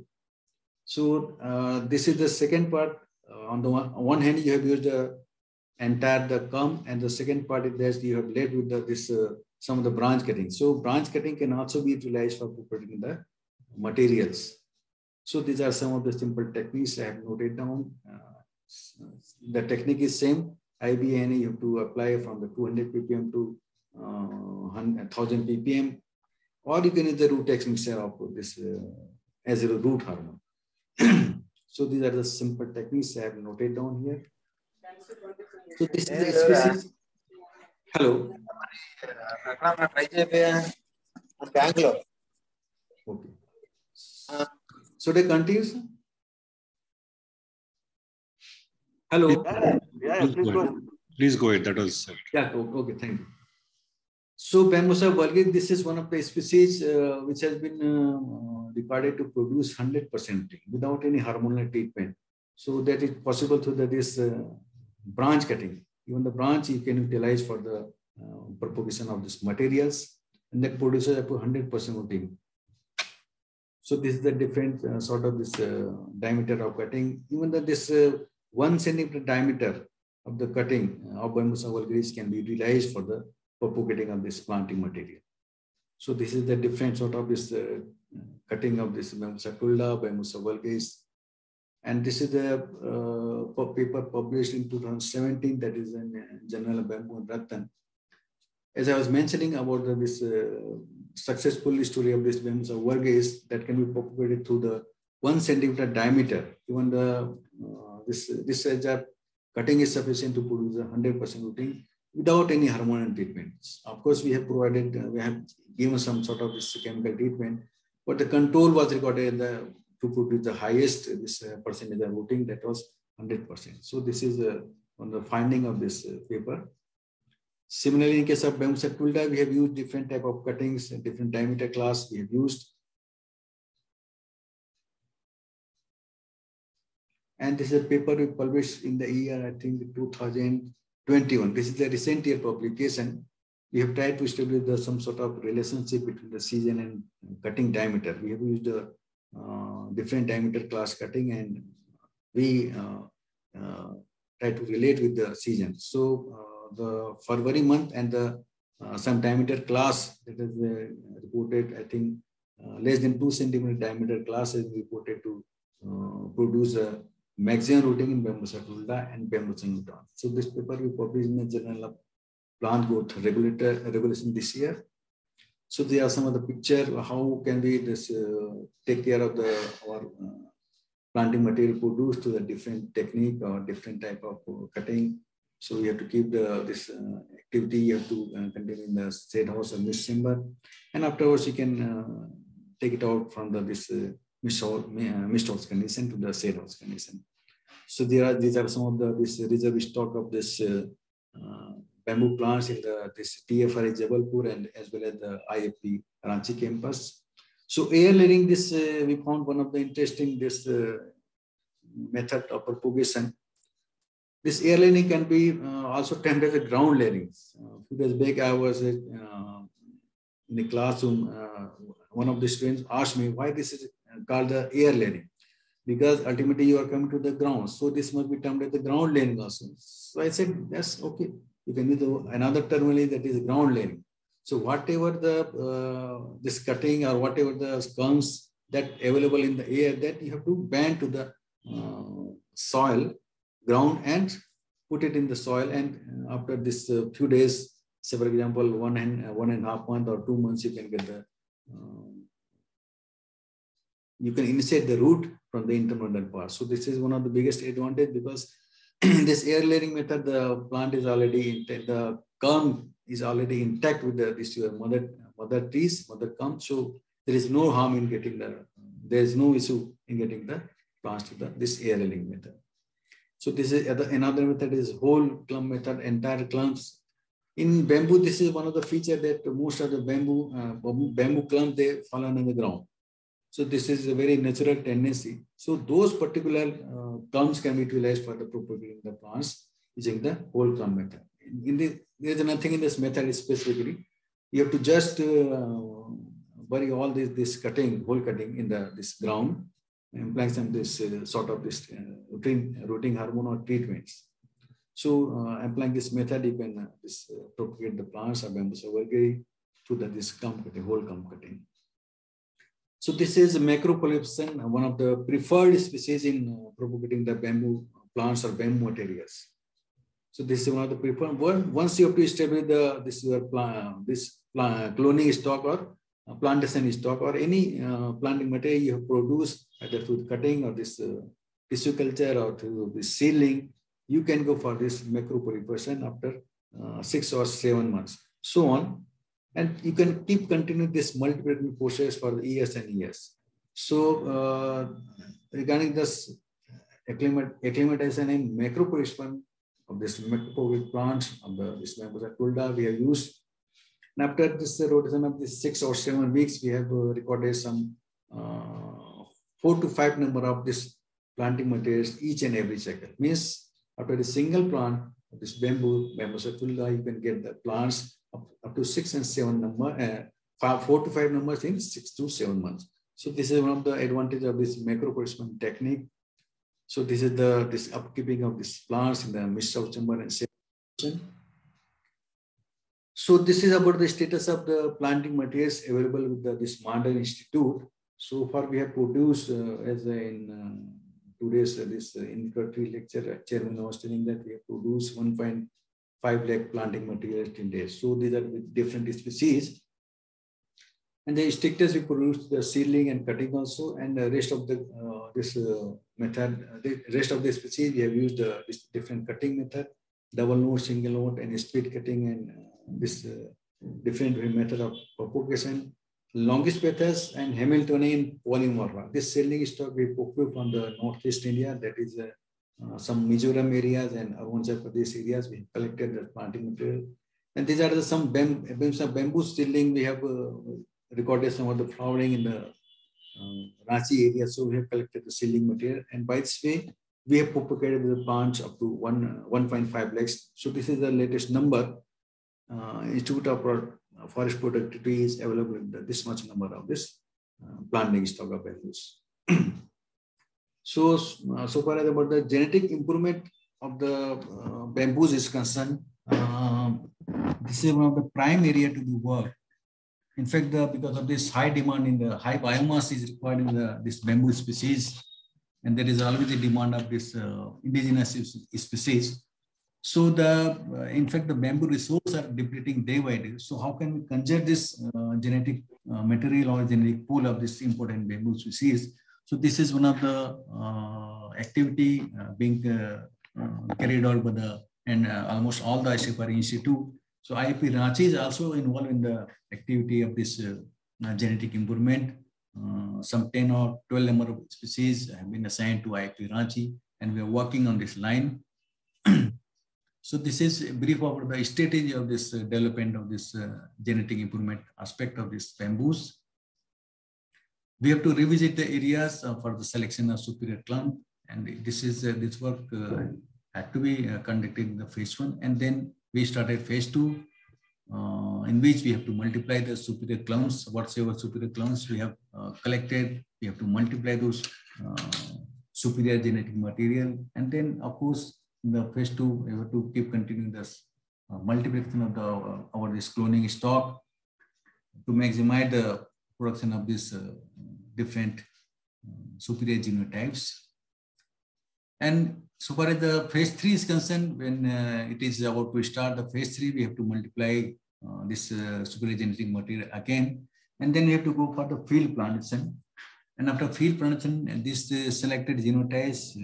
So this is the second part. On the one hand, you have used the entire comb, and the second part is that you have led with some of the branch cutting. So branch cutting can also be utilized for propagating the materials. So these are some of the simple techniques I have noted down. The technique is same. IBA, you have to apply from the 200 ppm to 1000 ppm, or you can use the root X mixture of this as a root hormone. So these are the simple techniques I have noted down here. So this is the species. Hello. Bangalore. Okay. So they continue. Hello. Yeah, please go ahead. Please go ahead. That was Yeah. Okay. Thank you. So Bambusa vulgaris, this is one of the species which has been recorded to produce 100% without any hormonal treatment. So that is possible through this branch cutting. Even the branch you can utilize for the propagation of these materials, and that produces up to 100% rooting. So this is the different sort of this diameter of cutting. Even this 1 centimeter diameter of the cutting of Bambusa vulgaris can be utilized for the propagating of this planting material. So this is the different sort of this cutting of this Bambusa tulla, Bambusa vulgaris. And this is the paper published in 2017, that is in Journal of Bamboo and Rattan. As I was mentioning about this successful story of this Bambusa vulgaris that can be propagated through the 1 centimeter diameter. Even the this cutting is sufficient to produce 100% rooting without any hormonal treatments. Of course, we have provided, we have given some sort of this chemical treatment, but the control was recorded to produce the highest this percentage of rooting, that was 100%. So this is on the finding of this paper. Similarly, in case of Bambusa tulla, we have used different type of cuttings, different diameter class we have used. And this is a paper we published in the year, I think, 2021. This is the recent year publication. We have tried to establish some sort of relationship between the season and cutting diameter. We have used a different diameter class cutting, and we try to relate with the season. So the February month and the some diameter class that is reported, I think less than 2 centimeter diameter class is reported to produce a maximum rooting in Bambusa tulla and Bambusa nutans. So this paper we published in the Journal of Plant Growth Regulation this year. So there are some of the picture, how can we take care of our planting material produced to the different technique or different type of cutting. So we have to keep this activity, you have to continue in the shade house or mist chamber, and afterwards you can take it out from the mist house condition to the shade house condition. So these are some of the reserve stock of this bamboo plants in this TFRI Jabalpur and as well as the IFP Ranchi campus. So air layering, we found one of the interesting method of propagation. This air layering can be also termed as a ground layering. A few days back, I was in the classroom. One of the students asked me why this is called the air layering, because ultimately you are coming to the ground. So this must be termed as the ground layering also. So I said, that's okay. You can use another terminology, that is ground layering. So whatever this cutting or whatever the comes that available in the air, that you have to bend to the soil, ground, and put it in the soil. And after this few days, say for example, 1.5 months or 2 months, you can get you can initiate the root from the internodal part. So this is one of the biggest advantage, because in this air layering method, the plant is already intact, the culm is already intact with this mother trees, mother culm. So there is no harm in getting there is no issue in getting the plants to this air layering method. So this is another method is whole clump method, entire clumps. In bamboo, this is one of the features that most of the bamboo clumps, they fall on the ground. So this is a very natural tendency. So those particular clumps can be utilized for the propagating the plants using the whole clump method. There is nothing in this method specifically. You have to just bury all this cutting, whole cutting in this ground, applying some sort of rooting hormone or treatments. So applying this method, you can propagate the plants of Bambusa vulgaris to this clump cutting, whole clump cutting. So this is macropolypsin, one of the preferred species in propagating the bamboo plants or bamboo materials. So this is one of the preferred. Once you have to establish this cloning stock or plantation stock or any planting material you have produced either through cutting or this tissue culture or through this sealing, you can go for this macropolypsin after 6 or 7 months, so on. And you can keep continuing this multiplication process for years and years. So regarding this acclimatization and macropolypsin of this macropolyp plants of this Bambusa tulla, we have used And after this rotation of this 6 or 7 weeks, we have recorded some 4 to 5 number of this planting materials each and every cycle. Means after the single plant, this bamboo sapula, you can get the plants up to 6 and 7 number, 4 to 5 numbers in 6 to 7 months. So this is one of the advantage of this macro placement technique. So this is this upkeeping of these plants in the mist of chamber and separation. So this is about the status of the planting materials available with this Mandal Institute. So far we have produced, as in today's this introductory lecture, Chairman was telling that we have produced 1.5 lakh planting materials in days. So these are with different species. And the stickers we produced the seedling and cutting also, and the rest of the method, the rest of the species we have used this different cutting method, double note, single note, and speed cutting, and this different method of propagation, longest petals, and Hamiltonian polymorpha. This seedling stock we procure from the northeast India, that is some Mizoram areas and Arunachal Pradesh areas. We collected the planting material, and these are some bamboo seedling we have. Recorded some of the flowering in the Ranchi area, so we have collected the seedling material, and by this way we have propagated the plants up to 1.5 lakhs. So this is the latest number. Institute of Forest Productivity is available in this much number of this planting stock of bamboos. So far as about the genetic improvement of the bamboos is concerned, this is one of the prime area to be worked. In fact, because of this high demand in the high biomass is required in this bamboo species, and there is always a demand of this indigenous species. So in fact, the bamboo resources are depleting day by day. So how can we conserve this genetic material or genetic pool of this important bamboo species? So this is one of the activity being carried out by almost all the ICFR Institute. So IIP Ranchi is also involved in the activity of this genetic improvement. Some 10 or 12 number of species have been assigned to IIP Ranchi, and we are working on this line. So this is a brief about the strategy of this development of this genetic improvement aspect of this bamboos. We have to revisit the areas for the selection of superior clump, and this work had to be conducted in the phase 1, and then we started phase 2, in which we have to multiply the superior clumps. Whatever superior clumps we have collected, we have to multiply those superior genetic material. And then, of course, in the phase 2, we have to keep continuing this multiplication of this cloning stock to maximize the production of this different superior genotypes. And so far as the phase 3 is concerned, when it is about to start the phase 3, we have to multiply this superior genetic material again, and then we have to go for the field plantation. And after field plantation, these selected genotypes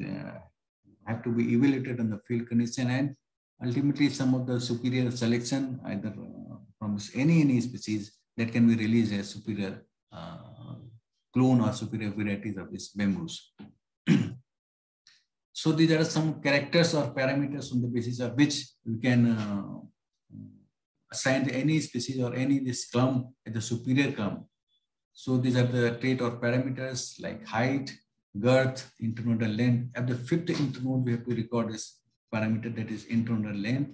have to be evaluated on the field condition, and ultimately some of the superior selection, either from any species, that can be released as superior clone or superior varieties of these bamboos. So these are some characters or parameters on the basis of which we can assign any species or any this clump as the superior clump. So these are the trait or parameters like height, girth, internodal length. At the 5th internode, we have to record this parameter, that is internodal length.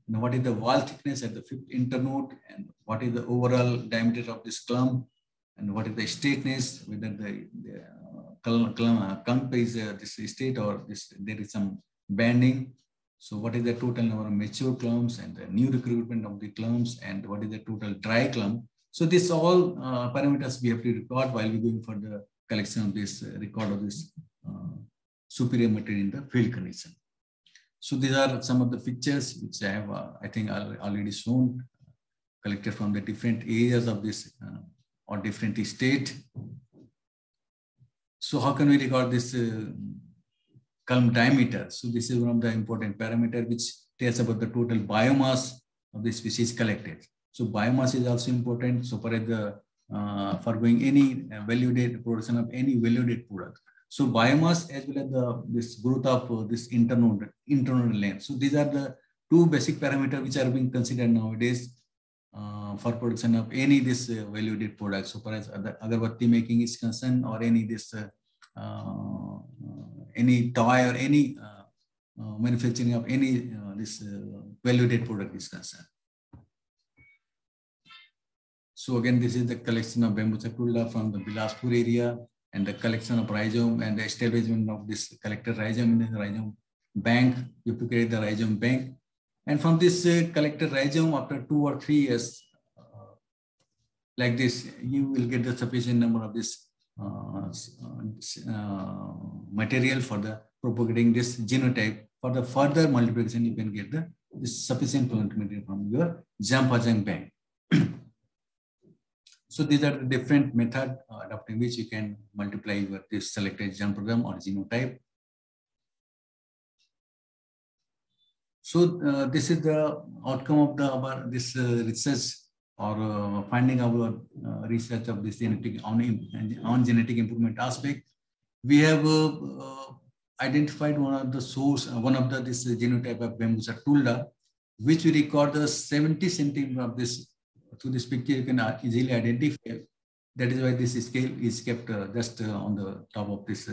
Now, what is the wall thickness at the 5th internode, and what is the overall diameter of this clump, and what is the straightness, whether the clump is this straight or there is some banding. So what is the total number of mature clumps and the new recruitment of the clumps, and what is the total dry clump. So this all parameters we have to record while we're going for the collection of this record of this superior material in the field condition. So these are some of the pictures which I have, I think, already shown, collected from the different areas of this or different state. So how can we record this clump diameter? So this is one of the important parameters which tells about the total biomass of the species collected. So biomass is also important. So for the going any value-added production of any value-added product. So biomass as well as this growth of this internodal length. So these are the two basic parameters which are being considered nowadays for production of any this value-added product. So far as agarbatti making is concerned, or any this any toy or any manufacturing of any this value-added product is concerned. So again, this is the collection of Bambusa Tulla from the Bilaspur area, and the collection of rhizome and the establishment of this collected rhizome in the rhizome bank. You have to create the rhizome bank. And from this collected rhizome, after 2 or 3 years, like this, you will get the sufficient number of this material for the propagating this genotype. For the further multiplication, you can get the this sufficient plant material from your Jampajang bank. So these are the different methods adopting which you can multiply your this selected germ program or genotype. So this is the outcome of our this research or finding our research of this genetic on genetic improvement aspect. We have identified one of the source, one of the this genotype of Bambusa tulla, which we record the 70 centimeter of this. Through this picture, you can easily identify. That is why this scale is kept just on the top of this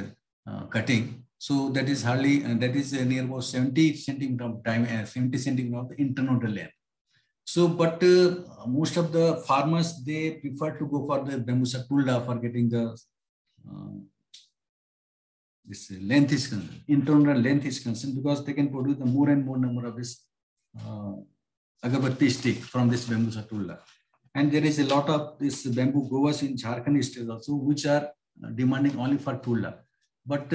cutting. So that is hardly, that is near about 70 centimeter of time, 70 centimeter of the internodal length. So, but most of the farmers, they prefer to go for the Bambusa tulla for getting the this length is concerned, internal length is concerned, because they can produce the more and more number of this agarbatti stick from this Bambusa tulla. And there is a lot of this bamboo growers in Jharkhand state also, which are demanding only for tulla. But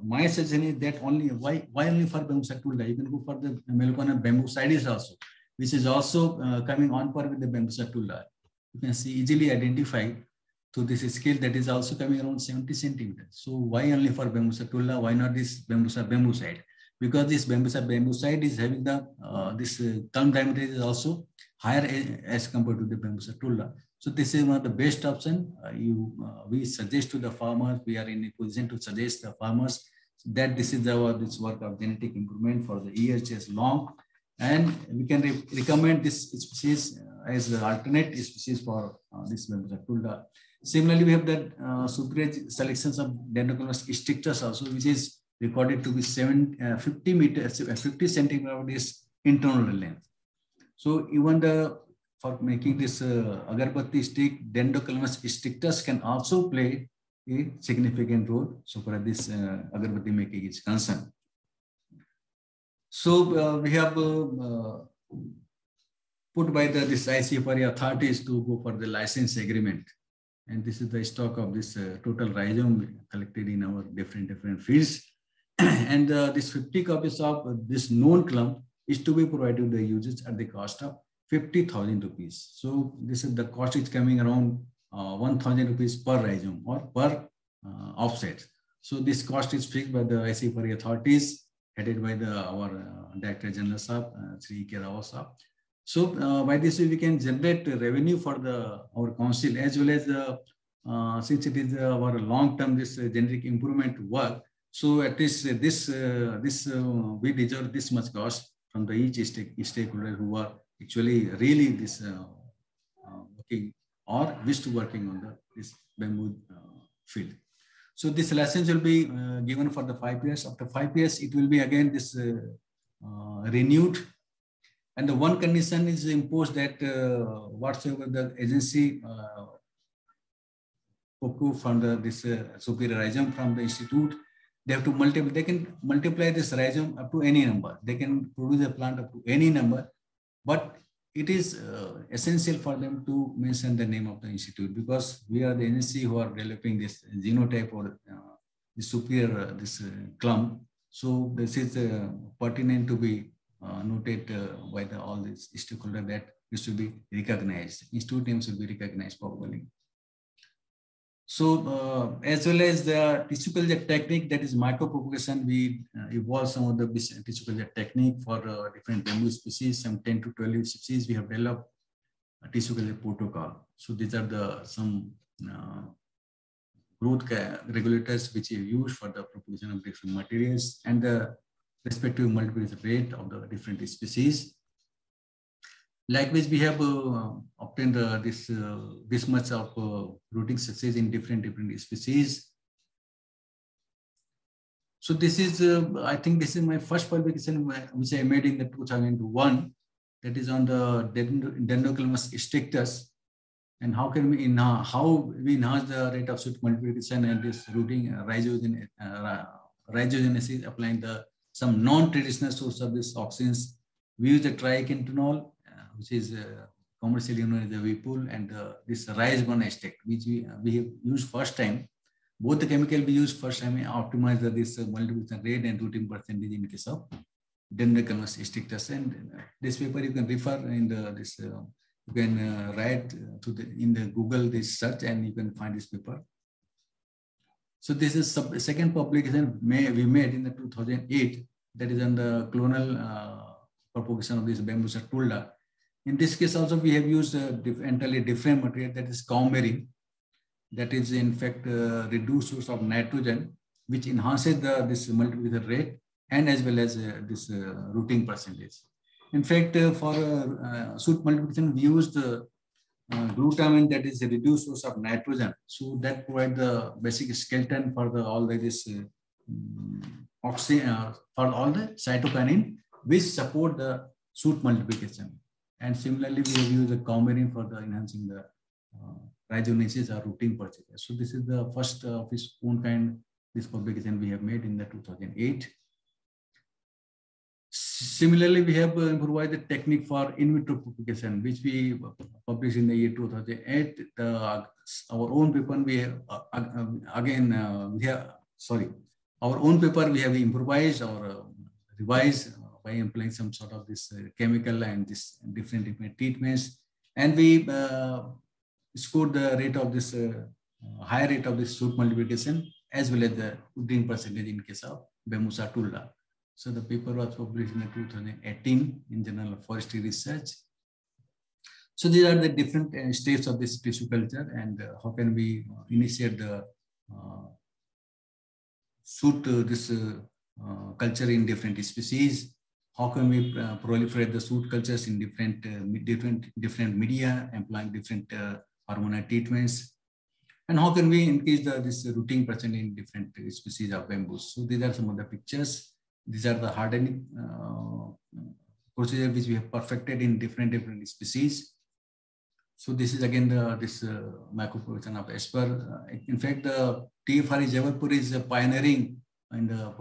my suggestion is that only, why only for Bambusa tulla? You can go for the Meloconum bambusidis also, which is also coming on par with the Bambusa tulla. You can see easily identify to this scale that is also coming around 70 centimeters. So why only for Bambusa tulla? Why not this Bambusa bambuside? Because this Bambusa bambuside is having the this thumb diameter is also higher as compared to the Bambusa tulla. So this is one of the best option. We suggest to the farmers. We are in a position to suggest the farmers that this is our this work of genetic improvement for the years long, and we can recommend this species as the alternate species for this Bambusa tulla. Similarly, we have that superior selections of Dendrocolonus strictus also, which is recorded to be 50 centimeters of this internal length. So even for making this agarbatti stick, Dendrocolonus strictus can also play a significant role so far as this agarbatti making is concerned. So we have put by this ICFRA authorities to go for the license agreement. And this is the stock of this total rhizome collected in our different fields. And this 50 copies of this known clump is to be provided to the users at the cost of 50,000 rupees. So this is the cost is coming around 1,000 rupees per rhizome or per offset. So this cost is fixed by the ICFRA authorities headed by our Director General Saab, Sri K. Rao Saab. So by this way, we can generate revenue for our council, as well as since it is our long-term this generic improvement work. So at least we deserve this much cost from the each stakeholder who are actually really this working or wish to working on this bamboo field. So this license will be given for the 5 years. After 5 years, it will be again this renewed. And the one condition is imposed that whatsoever the agency from this superior rhizome from the institute, they have to multiply. They can multiply this rhizome up to any number. They can produce a plant up to any number, but it is essential for them to mention the name of the institute, because we are the agency who are developing this genotype or the superior this clump. So this is pertinent to be noted by all these stakeholders that this should be recognized. Institute names will be recognized properly. So as well as the tissue culture technique, that is micropropagation, we evolved some of the tissue culture technique for different bamboo species, some 10 to 12 species. We have developed a tissue culture protocol. So these are some growth regulators which are used for the propagation of different materials and the respective multiplication rate of the different species. Likewise, we have obtained this much of rooting success in different species. So this is, I think this is my first publication which I made in the 2001. That is on the Dendrocalamus strictus, and how can we enhance the rate of shoot multiplication and this rooting rhizogenesis, applying some non-traditional source of this auxins. We use the triacantanol, which is commercially known as the Vipul, and this Rise1 extract, which we have used first time. Both the chemical we used first time optimize this multiplication rate and rooting percentage in case of Dendrocalamus strictus. And this paper you can refer in you can write in the Google this search and you can find this paper. So this is second publication we made in the 2008, that is on the clonal propagation of this Bambusa tulla. In this case also we have used entirely different material, that is coumarin. That is in fact reduced source of nitrogen, which enhances this multiplication rate and as well as this rooting percentage. In fact, for shoot multiplication, we used glutamine, that is a reduced source of nitrogen. So that provides the basic skeleton for all this for all the cytokinin which support the shoot multiplication. And similarly, we have used the coumarin for enhancing the rhizogenesis or rooting percentage. So this is the first of its own kind, this publication we have made in the 2008. Similarly, we have improvised the technique for in vitro propagation, which we published in the year 2008. Our own paper we have our own paper we have improvised or revised by employing some sort of this chemical and this different treatments, and we scored the rate of this high rate of this shoot multiplication as well as the rooting percentage in case of Bambusa tulla. So the paper was published in 2018 in Journal of Forestry Research. So these are the different stages of this tissue culture, and how can we initiate the shoot this culture in different species? How can we proliferate the shoot cultures in different media, employing different hormonal treatments? And how can we increase this rooting percent in different species of bamboos? So these are some of the pictures. These are the hardening procedure which we have perfected in different species. So this is again this microproduction of Esper. In fact, the TFRE Jabalpur is pioneering in the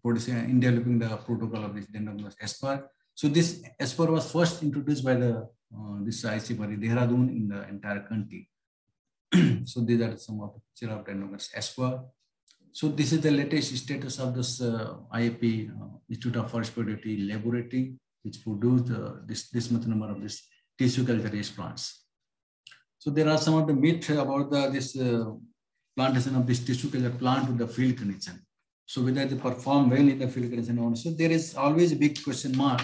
production in developing the protocol of this Dendrocalamus Esper. So this Esper was first introduced by this ICFR Dehradun in the entire country. So these are some of the pictures of Dendrocalamus Esper. So this is the latest status of this IAP Institute of Forest Productivity Laboratory, which produced this much number of this tissue culture plants. So there are some of the myths about this plantation of this tissue culture plant with the field condition. So whether they perform well in the field condition or not. So there is always a big question mark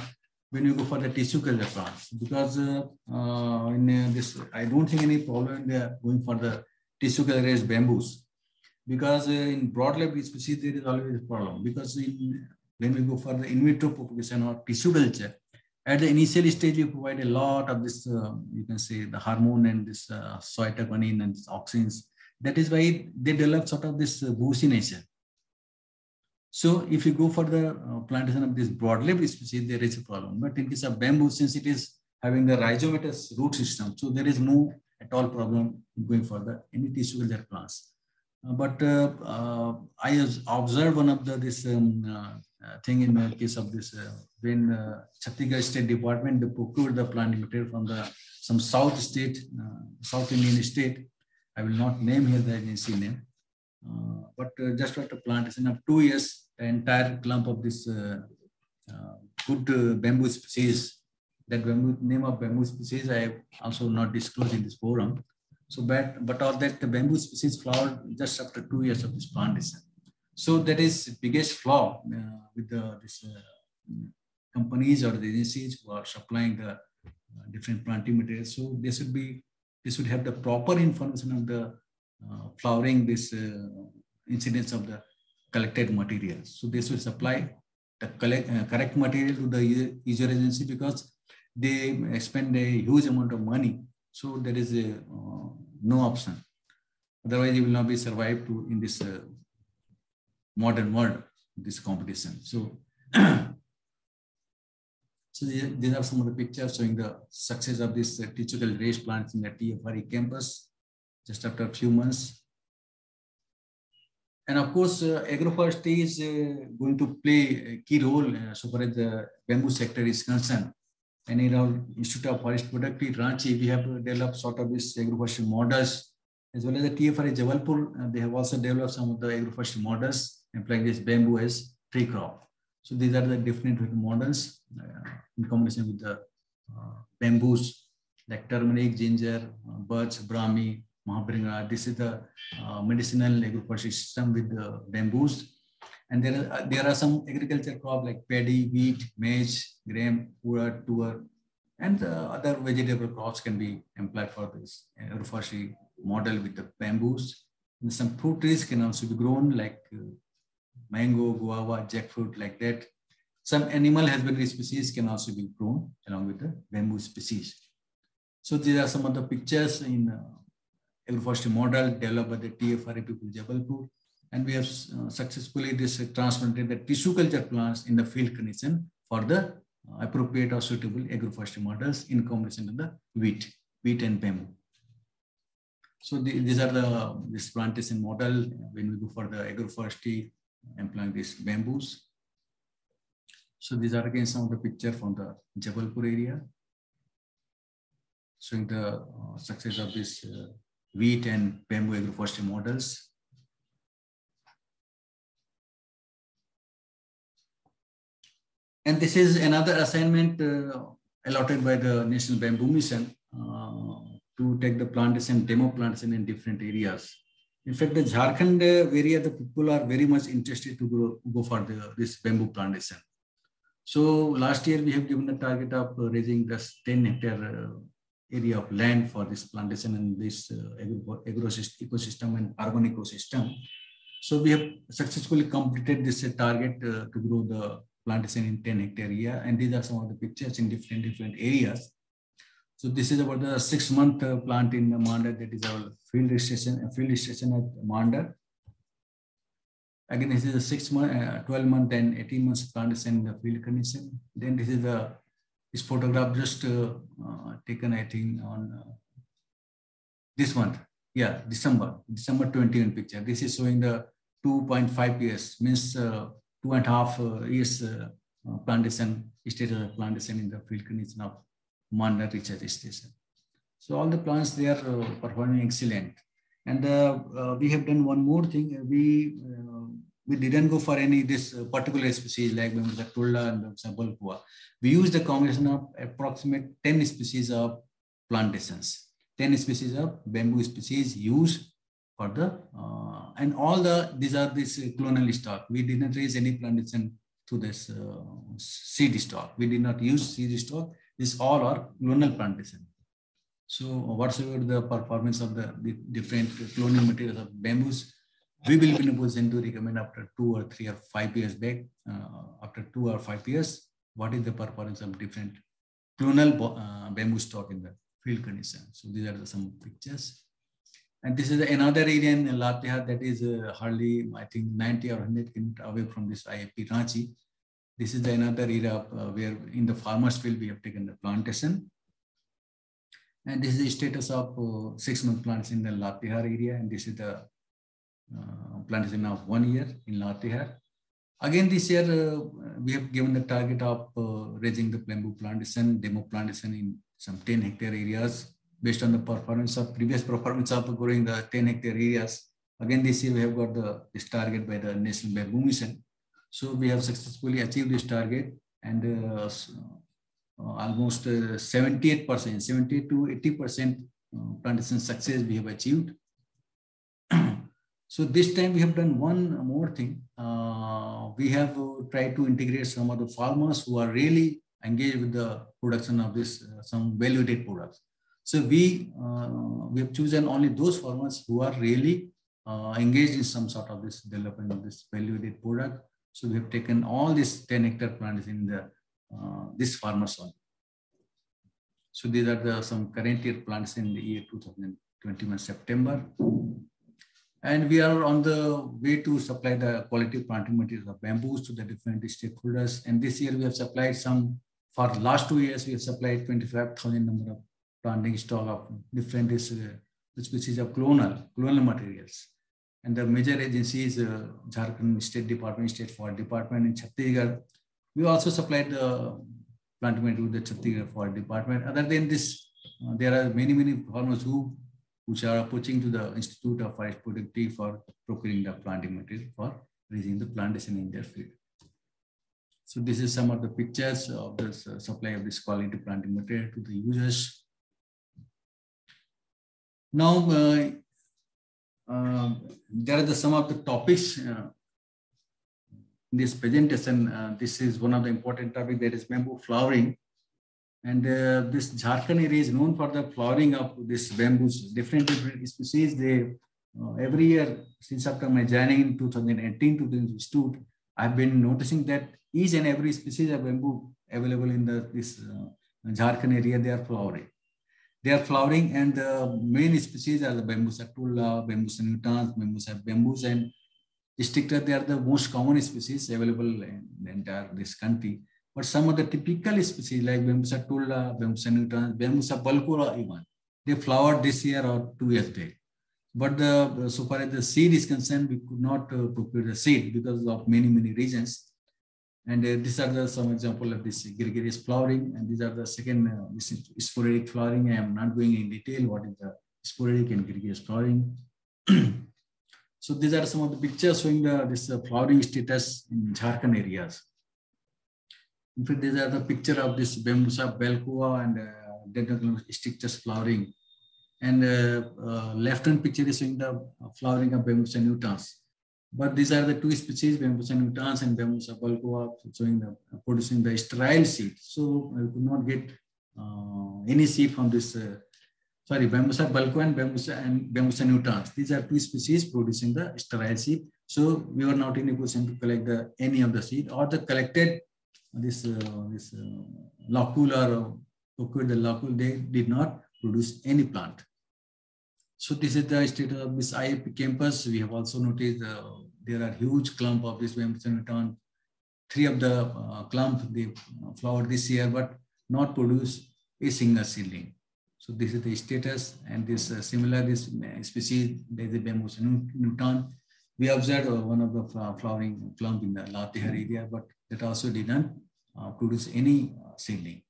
when you go for the tissue culture plants, because in this I don't think any problem in going for the tissue culture raised bamboos. Because in broadleaf species, there is always a problem. Because when we go for the in vitro propagation or tissue culture, at the initial stage, we provide a lot of this, you can say, the hormone and this cytokinin and this auxins. That is why they develop sort of this bushy nature. So if you go for the plantation of this broadleaf species, there is a problem. But in case of bamboo, since it is having the rhizomatous root system, so there is no at all problem going for any tissue culture plants. But I observed one of this thing in the case of this when Chhattisgarh State Department, they procured the planting material from some South Indian state. I will not name here the agency name, but just after plantation of 2 years, the entire clump of this good bamboo species, that name of bamboo species I have also not disclosed in this forum. So, but all that the bamboo species flowered just after 2 years of this plantation. So that is the biggest flaw with these companies or the agencies who are supplying the different planting materials. So they should have the proper information of the flowering this incidence of the collected materials. So they should supply the correct material to the user agency, because they spend a huge amount of money. So there is a no option. Otherwise, you will not be survived in this modern world, this competition. So, so these are some of the pictures showing the success of this teachable raised plants in the TFRE campus just after a few months. And of course, agroforestry is going to play a key role so far as the bamboo sector is concerned. And in our Institute of Forest Productivity, Ranchi, we have developed sort of this agroforestry models, as well as the TFRE Jabalpur. They have also developed some of the agroforestry models employing this bamboo as tree crop. So these are the different models in combination with the bamboos like turmeric, ginger, birch, brahmi, mahabringa. This is the medicinal agroforestry system with the bamboos. And there are some agriculture crops like paddy, wheat, maize, gram, urad, tuar, and other vegetable crops can be employed for this agroforestry model with the bamboos. And some fruit trees can also be grown like mango, guava, jackfruit, like that. Some animal husbandry species can also be grown along with the bamboo species. So these are some of the pictures in agroforestry model developed by the TFRE people Jabalpur. And we have successfully transplanted the tissue culture plants in the field condition for the appropriate or suitable agroforestry models in combination with the wheat and bamboo. So these are this plantation model when we go for the agroforestry employing these bamboos. So these are again some of the pictures from the Jabalpur area showing the success of this wheat and bamboo agroforestry models. And this is another assignment allotted by the National Bamboo Mission to take the plantation, demo plantation in different areas. In fact, the Jharkhand area, the people are very much interested to go for this bamboo plantation. So last year we have given a target of raising this 10 hectare area of land for this plantation and this ecosystem and urban ecosystem. So we have successfully completed this target to grow the plantation in 10 hectare area. And these are some of the pictures in different areas. So this is about the 6-month plant in Mandar. That is our field station at Mandar. Again, this is a 6-month, 12-month and 18 months plantation in the field condition. Then this is this photograph just taken, I think, on this month. Yeah, December 21 picture. This is showing the 2.5 years, means 2.5 years plantation, status of plantation in the field condition of Mandar Recharge Station. So all the plants, they are performing excellent. And we have done one more thing. We didn't go for any this particular species like the Tulla and the Jabalpur. We used the combination of approximate 10 species of plantations, 10 species of bamboo species used for the and all these are this clonal stock. We did not raise any plantation to this seed stock. We did not use seed stock. This all are clonal plantation. So whatsoever the performance of the different cloning materials of bamboos, we will be in a position to recommend after 2 or 3 or 5 years back, after 2 or 5 years, what is the performance of different clonal bamboo stock in the field condition. So these are some pictures. And this is another area in Latihar that is hardly, I think, 90 or 100 kilometers away from this IIP Ranchi. This is another area where in the farmers field we have taken the plantation. And this is the status of 6-month plants in the Latihar area. And this is the plantation of 1 year in Latihar. Again, this year we have given the target of raising the bamboo plantation, demo plantation in some 10 hectare areas based on the performance of previous performance of growing the 10 hectare areas. Again, this year we have got this target by the National Bamboo Mission. So we have successfully achieved this target, and almost 78%, 70 to 80% plantation success we have achieved. So this time we have done one more thing. We have tried to integrate some of the farmers who are really engaged with the production of this some value-added products. So we have chosen only those farmers who are really engaged in some sort of this development of this value-added product. So we have taken all this 10 hectare plants in the this farmers only. So these are some current year plants in the year 2021 September. And we are on the way to supply the quality planting materials of bamboos to the different stakeholders. And this year we have supplied some, for the last 2 years, we have supplied 25,000 number of planting stock of different species of clonal materials. And the major agencies, Jharkhand State Department, State Forest Department in Chhattisgarh, we also supplied the planting material to the Chhattisgarh Forest Department. Other than this, there are many farmers which are approaching to the Institute of Forest Productivity for procuring the planting material for raising the plantation in their field. So this is some of the pictures of this supply of this quality planting material to the users. Now, there are some of the topics in this presentation. This is one of the important topics, that is bamboo flowering. And this Jharkhand area is known for the flowering of this bamboos, different species. They every year since after my joining in 2018 to the institute, I've been noticing that each and every species of bamboo available in this Jharkhand area, they are flowering. They are flowering, and the main species are the Bambusa tulla, Bambusa nutans, Bambusa bamboos, and stricter, they are the most common species available in the entire this country. But some of the typical species like Bambusa tulla, Bambusa nutans, Bambusa balcura even, they flowered this year or 2 years back. But so far as the seed is concerned, we could not procure the seed because of many reasons. And these are some example of this gregarious flowering, and these are the second this sporadic flowering. I am not going in detail what is the sporadic and gregarious flowering. So these are some of the pictures showing this flowering status in Jharkhand areas. In fact, these are the picture of this Bambusa balcua and Dendrochlomis strictus flowering. And left-hand picture is showing the flowering of Bambusa nutans. But these are the two species, Bambusa nutans and Bambusa balcua, showing producing the sterile seed. So I could not get any seed from this. Bambusa balcua and Bambusa nutans. These are two species producing the sterile seed. So we were not in a position to collect any of the seed, or the collected this locule or procured the locule. They did not produce any plant. So this is the state of this IIP campus. We have also noticed there are huge clump of this Bambusa nutan. 3 of the clump they flowered this year, but not produce a single seedling. So this is the status, and this similar this species, there is a Bambusa nutan. We observed one of the flowering clump in the Latihar area, but that also did not produce any seedling.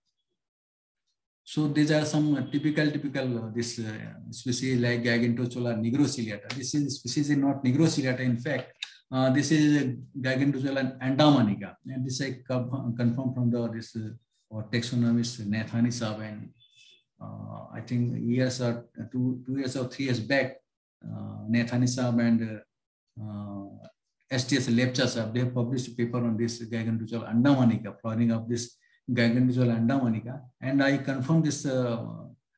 So these are some typical this species like Gigantozoa nigrociliata. This is species is not nigrociliata. In fact, this is Gigantozoa andamanica, and this I confirmed from this taxonomist Nathani Saab, and I think years or 2 years or 3 years back, Nathani Saab and STS Lepcha Saab, they published a paper on this Gigantozoa andamanica, flowering of this Gigantozoa andamanica, and I confirmed this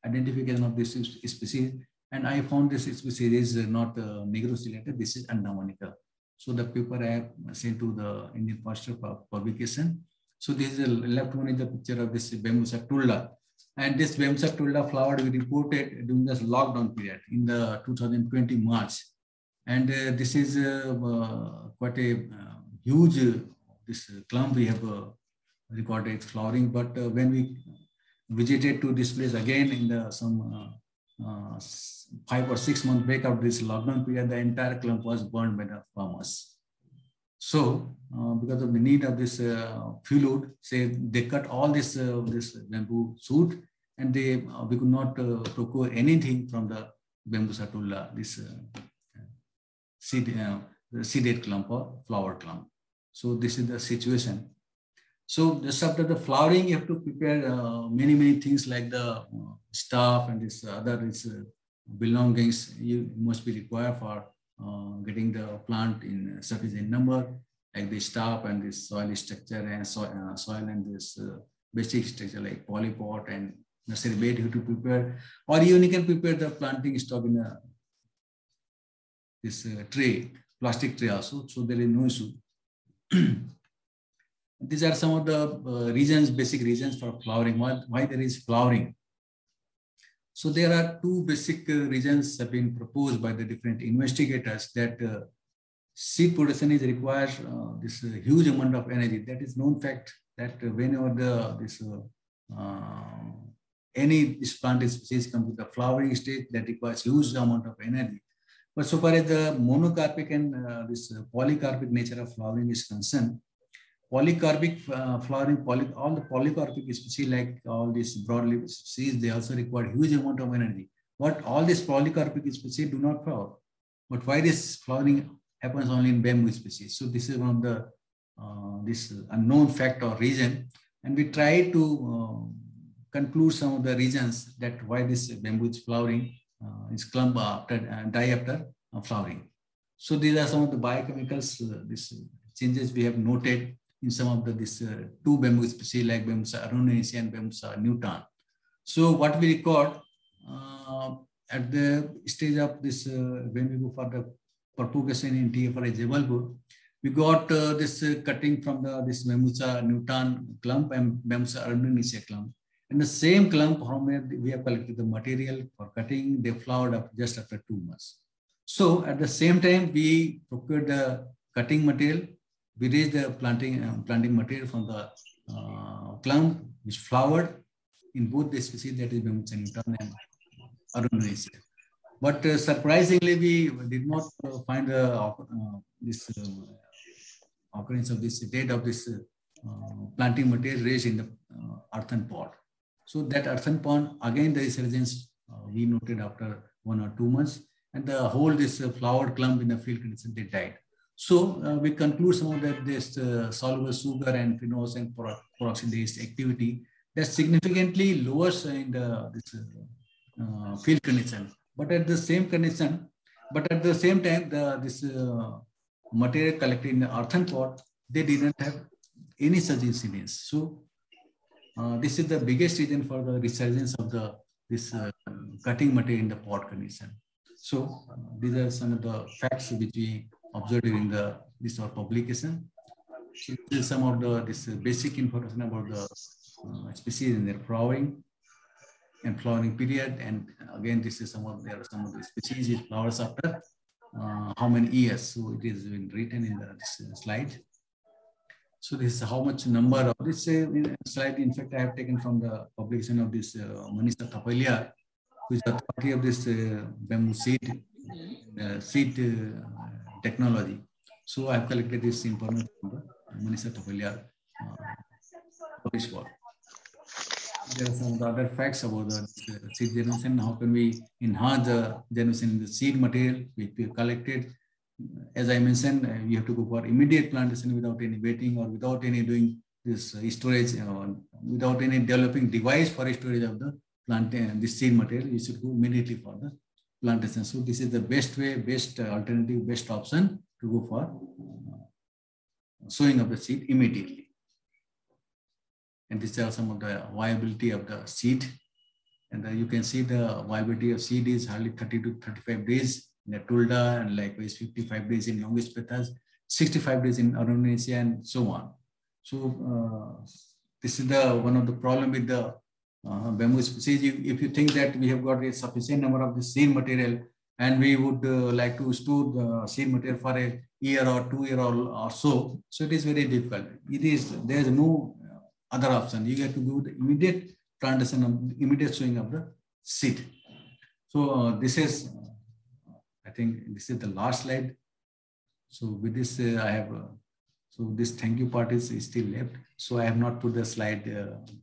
identification of this species, and I found this species is not nigrociliata. This is andamanica. So the paper I have sent to the Indian Forester for publication. So this is the left one is the picture of this Bambusa tulla, and this Bambusa tulla flowered we reported during this lockdown period in the 2020 March, and this is quite a huge this clump we have recorded flowering. But when we visited to this place again in the some 5 or 6 months back of this lockdown period, the entire clump was burned by the farmers. So because of the need of this fuel, say they cut all this this bamboo shoot, and we could not procure anything from the Bambusa tulla, this seeded clump or flower clump. So this is the situation. So just after the flowering, you have to prepare many things like the staff and this other belongings you must be required for getting the plant in sufficient number, like the staff and this soil structure and soil and this basic structure like polypot and nursery bed you have to prepare, or even you can prepare the planting stock in this tray, plastic tray also. So there is no issue. These are some of the reasons, basic reasons for flowering. Why there is flowering? So there are two basic reasons have been proposed by the different investigators that seed production is requires this huge amount of energy. That is known fact that whenever any plant species comes to the flowering stage, that requires huge amount of energy. But so far as the monocarpic and this polycarpic nature of flowering is concerned, polycarpic flowering, all the polycarpic species like all these broadleaf species, they also require huge amount of energy. But all these polycarpic species do not flower. But why this flowering happens only in bamboo species? So this is one of the this unknown fact or reason, and we try to conclude some of the reasons that why this bamboo is flowering, is clump after die after flowering. So these are some of the biochemicals, this changes we have noted in some of the two bamboo species like Bambusa aruneaceae and Bambusa newton. So what we record at the stage of this when we go for the propagation in TFRI Jabalpur, we got this cutting from this Bambusa newton clump and Bambusa aruneaceae clump. And the same clump from where we have collected the material for cutting, they flowered up just after 2 months. So at the same time, we procured the cutting material, we raised the planting material from the clump which flowered in both the species, that is Bambusa newton and aruneaceae. But surprisingly, we did not find this occurrence of this date of this planting material raised in the earthen pot. So that earthen pot, again the resurgence we noted after 1 or 2 months, and the whole this flowered clump in the field condition, they died. So we conclude some of that this soluble sugar and phenols and peroxidase activity that significantly lowers in the field condition. But at the same condition, but at the same time, this material collected in the earthen pot, they didn't have any such incidence. So this is the biggest reason for the resurgence of this cutting material in the pot condition. So these are some of the facts which we observed in this publication. So this is some of this basic information about the species in their flowering and flowering period. And again, this is some of the species which flowers after how many years. So it is been written in this slide. So this is how much number of this slide. In fact, I have taken from the publication of this Manisha Thapalia, who is the authority of this bamboo seed technology. So I have collected this information from the Manisha Thapalia published work. There are some other facts about the seed generation. How can we enhance the generation in the seed material which we collected? As I mentioned, we have to go for immediate plantation without any waiting or without any doing this storage, without any developing device for storage of the plant, this seed material. We should go immediately for the plantation. So this is the best way, best alternative, best option to go for sowing of the seed immediately. And these are some of the viability of the seed. And you can see the viability of seed is hardly 30 to 35 days in the Tulda, and likewise 55 days in Longus Pethas, 65 days in Aruneaceae, and so on. So this is one of the problem with the bamboo species. If you think that we have got a sufficient number of the seed material and we would like to store the seed material for a year or 2 years or so, so it is very difficult. There is no other option. You have to do the immediate plantation of immediate sowing of the seed. So this is, I think this is the last slide. So with this, I have, so this thank you part is still left. So I have not put the slide,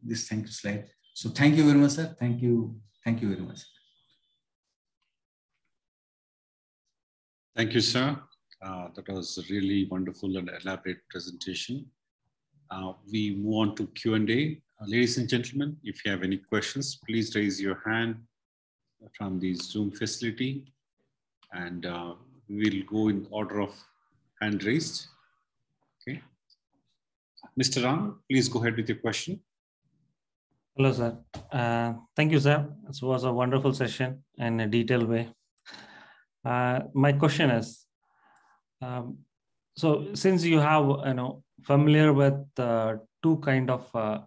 this thank you slide. So thank you very much, sir. Thank you. Thank you very much. Thank you, sir. That was a really wonderful and elaborate presentation. We move on to Q&A. Ladies and gentlemen, if you have any questions, please raise your hand from the Zoom facility, and we will go in order of hand raised. Okay. Mr. Ram, please go ahead with your question. Hello, sir. Thank you, sir. This was a wonderful session in a detailed way. My question is, so since you have, familiar with two kind of,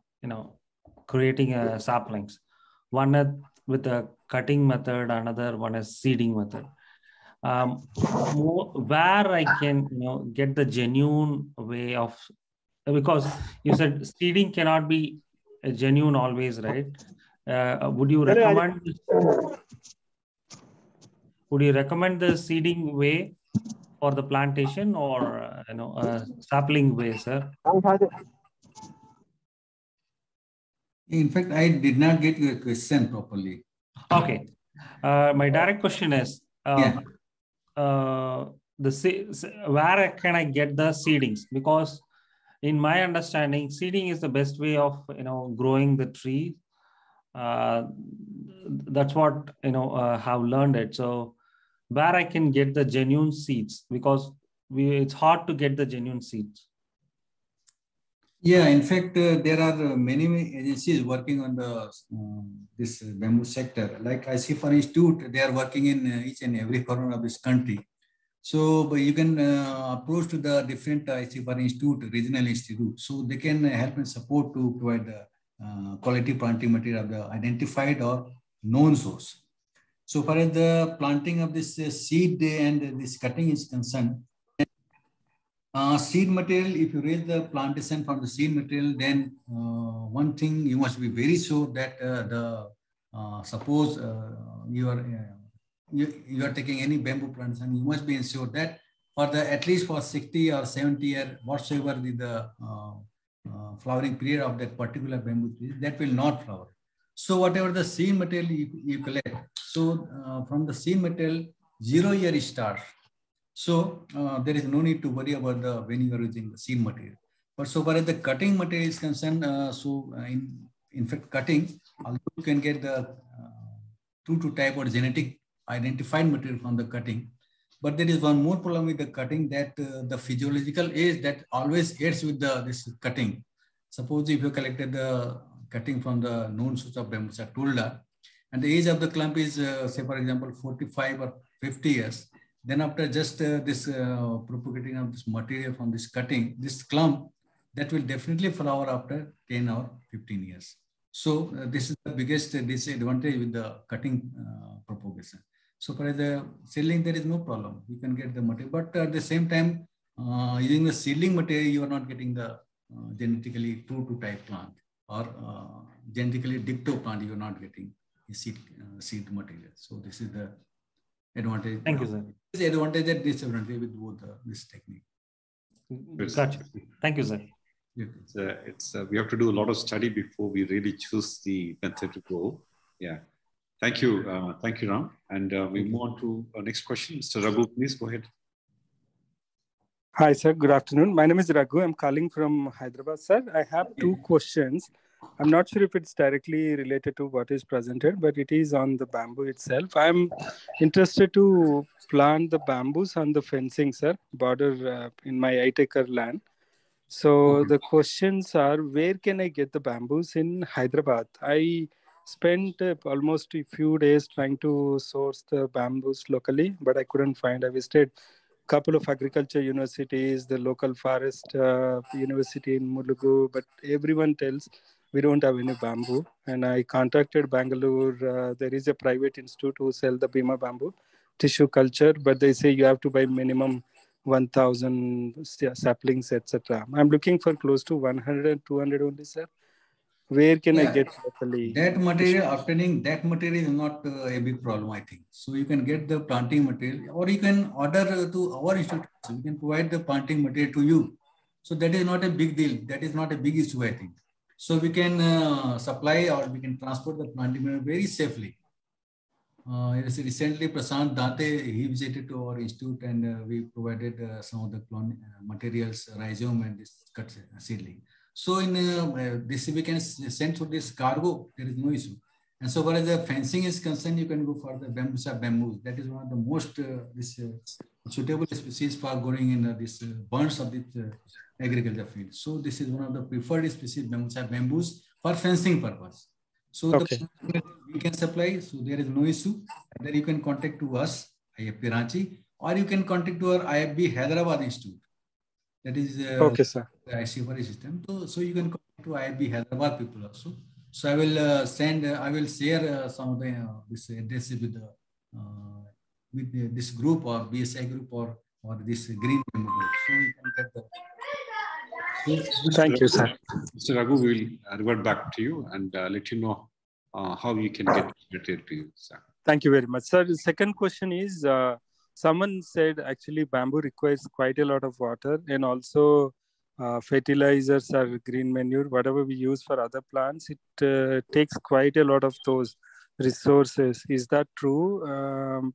creating saplings, one with the cutting method, another one is seeding method. Where I can get the genuine way of, because you said seeding cannot be a genuine always, right? Would you recommend the seeding way for the plantation, or sapling way, sir? In fact, I did not get your question properly. Okay. My direct question is, where can I get the seedings? Because in my understanding, seeding is the best way of growing the tree. That's what have learned it. So where I can get the genuine seeds, because it's hard to get the genuine seeds. Yeah, in fact, there are many agencies working on the this bamboo sector. Like ICFR Institute, they are working in each and every corner of this country. So, but you can approach to the different ICFR Institute, regional institute, so they can help and support to provide the quality planting material of the identified or known source. So far as the planting of this seed and this cutting is concerned, seed material, if you raise the plantation from the seed material, then one thing you must be very sure that suppose you are taking any bamboo plants, and you must be ensured that for at least for 60 or 70 years, whatsoever the flowering period of that particular bamboo tree, that will not flower. So whatever the seed material you collect, so from the seed material, 0 year starts. So there is no need to worry about when you are using the seed material. But so far as the cutting material is concerned, in fact, cutting, although you can get the true to type or genetic identified material from the cutting, but there is one more problem with the cutting, that the physiological age that always aids with this cutting. Suppose if you collected the cutting from the known source of Bambusa tulda, and the age of the clump is, say for example, 45 or 50 years, then after just this propagating of this material from this cutting, this clump, that will definitely flower after 10 or 15 years. So this is the biggest disadvantage with the cutting propagation. So for the seedling, there is no problem. You can get the material, but at the same time, using the seedling material, you are not getting the genetically true to type plant, or genetically dicto plant, you are not getting a seed material. So this is the advantage. Thank you, sir. This is advantage and disadvantage with both this technique. Gotcha. Thank you, sir. We have to do a lot of study before we really choose the method to go. Yeah. Thank you, Ram. And we move on to our next question. Mr. Raghu, please go ahead. Hi, sir. Good afternoon. My name is Raghu. I'm calling from Hyderabad, sir. I have two questions. I'm not sure if it's directly related to what is presented, but it is on the bamboo itself. I'm interested to plant the bamboos on the fencing, sir, border in my 8-acre land. So the questions are, where can I get the bamboos in Hyderabad? I spent almost a few days trying to source the bamboos locally, but I couldn't find. I visited a couple of agriculture universities, the local forest university in Mulugu, but everyone tells we don't have any bamboo. And I contacted Bangalore. There is a private institute who sell the Bhima bamboo tissue culture, but they say you have to buy minimum 1,000 saplings, etc. I'm looking for close to 100 and 200 only, sir. Where can I get locally? That material, obtaining that material is not a big problem, I think. So you can get the planting material, or you can order to our institute. So we can provide the planting material to you. So that is not a big deal. That is not a big issue, I think. So we can supply, or we can transport the planting material very safely. Recently, Prashant Dante, he visited to our institute, and we provided some of the materials, rhizome and this cut seedling. So in this, we can send to this cargo, there is no issue. And so far as the fencing is concerned, you can go for the Bambusa bamboos. That is one of the most suitable species for growing in this burns of this agriculture field. So this is one of the preferred species, Bambusa bamboos, for fencing purpose. So we can supply, so there is no issue. And then you can contact to us, IFB Ranchi, or you can contact to our IFB Hyderabad Institute. That is okay, sir. the ICFR system. So you can contact to IFB Hyderabad people also. So I will send. I will share some of the this address with this group or BSI group or this green bamboo group. So you can get the. Thank you, sir. Mr. Raghu, we'll revert back to you and let you know how you can get material to you, sir. Thank you very much, sir. The second question is, someone said actually bamboo requires quite a lot of water, and also fertilizers or green manure, whatever we use for other plants, it takes quite a lot of those resources. Is that true?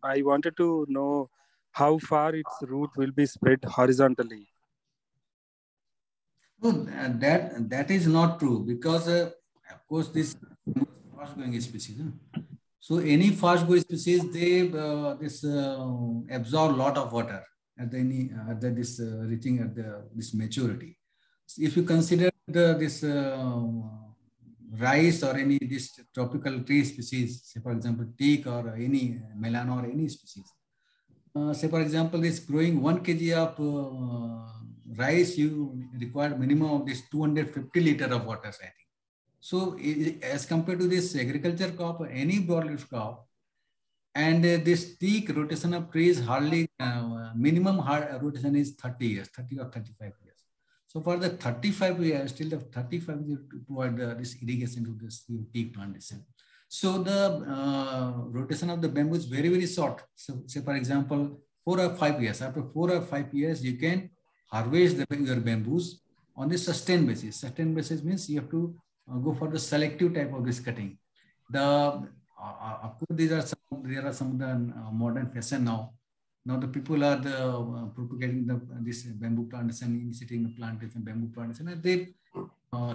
I wanted to know how far its root will be spread horizontally. No, that is not true, because of course this fast growing species. So any fast growing species, they absorb a lot of water at reaching at this maturity. So if you consider this rice or any this tropical tree species, say for example teak or any melon or any species, say for example this growing 1 kg of rice, you require minimum of this 250 liter of water, I think. So as compared to this agriculture crop or any broadleaf crop, and this teak rotation of trees hardly minimum rotation is 30 years, 30 or 35 years. So for the 35 years, till the 35 years to provide this irrigation to this teak plantation. So the rotation of the bamboo is very, very short. So say for example, 4 or 5 years. After 4 or 5 years, you can harvest your bamboos on the sustained basis. Sustained basis means you have to go for the selective type of this cutting. Of course, there are some of the modern fashion now. Now the people are propagating this bamboo plantation, initiating the plantation, bamboo plantation, and they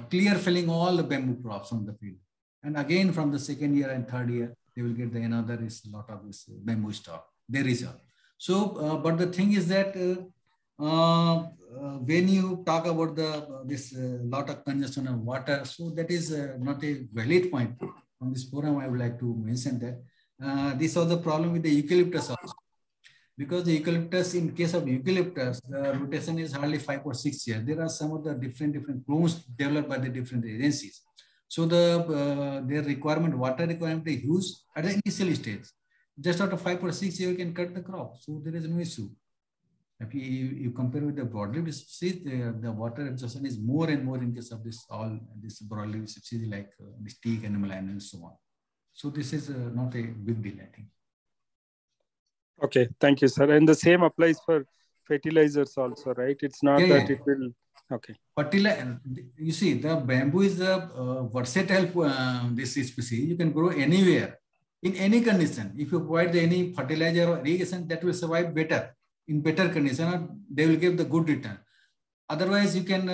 clear felling all the bamboo crops on the field. And again, from the second year and third year, they will get another lot of this bamboo stock. There is a. So, but the thing is that when you talk about this lot of consumption of water, so that is not a valid point. On this forum, I would like to mention that this was the problem with the eucalyptus also. Because the eucalyptus, in case of eucalyptus, the rotation is hardly 5 or 6 years. There are some of the different clones developed by the different agencies. So their requirement, water requirement is huge at the initial stage. Just after 5 or 6 years, you can cut the crop. So there is no issue. If you compare with the broadleaf species, the water absorption is more and more in case of this broadleaf species like this teak, animal, and so on. So this is not a big deal, I think. Okay, thank you, sir. And the same applies for fertilizers also, right? It's not that it will. Okay. You see, the bamboo is a versatile this species. You can grow anywhere, in any condition. If you provide any fertilizer or irrigation, that will survive better, in better condition, or they will give the good return. Otherwise, you can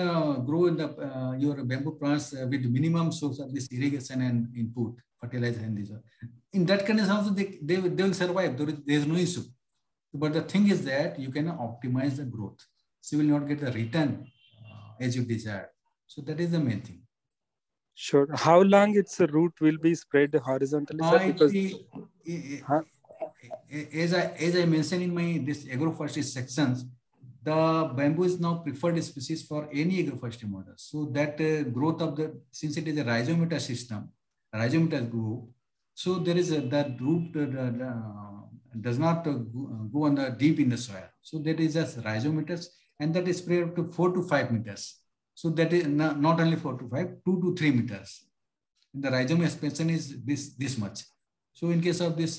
grow in your bamboo plants with minimum source of this irrigation and input, fertilizer and this. In that condition also, they will survive. There is no issue. But the thing is that you can optimize the growth. So you will not get the return as you desire. So that is the main thing. Sure. How long its root will be spread horizontally, sir? As I mentioned in this agroforestry sections, the bamboo is now preferred species for any agroforestry model. So that growth of since it is a rhizomatous system, rhizomatous groove, so there is that root does not go on the deep in the soil. So that is just rhizomatous, and that is spread up to 4 to 5 meters. So that is not only 4 to 5, 2 to 3 meters. The rhizome expansion is this much. So in case of this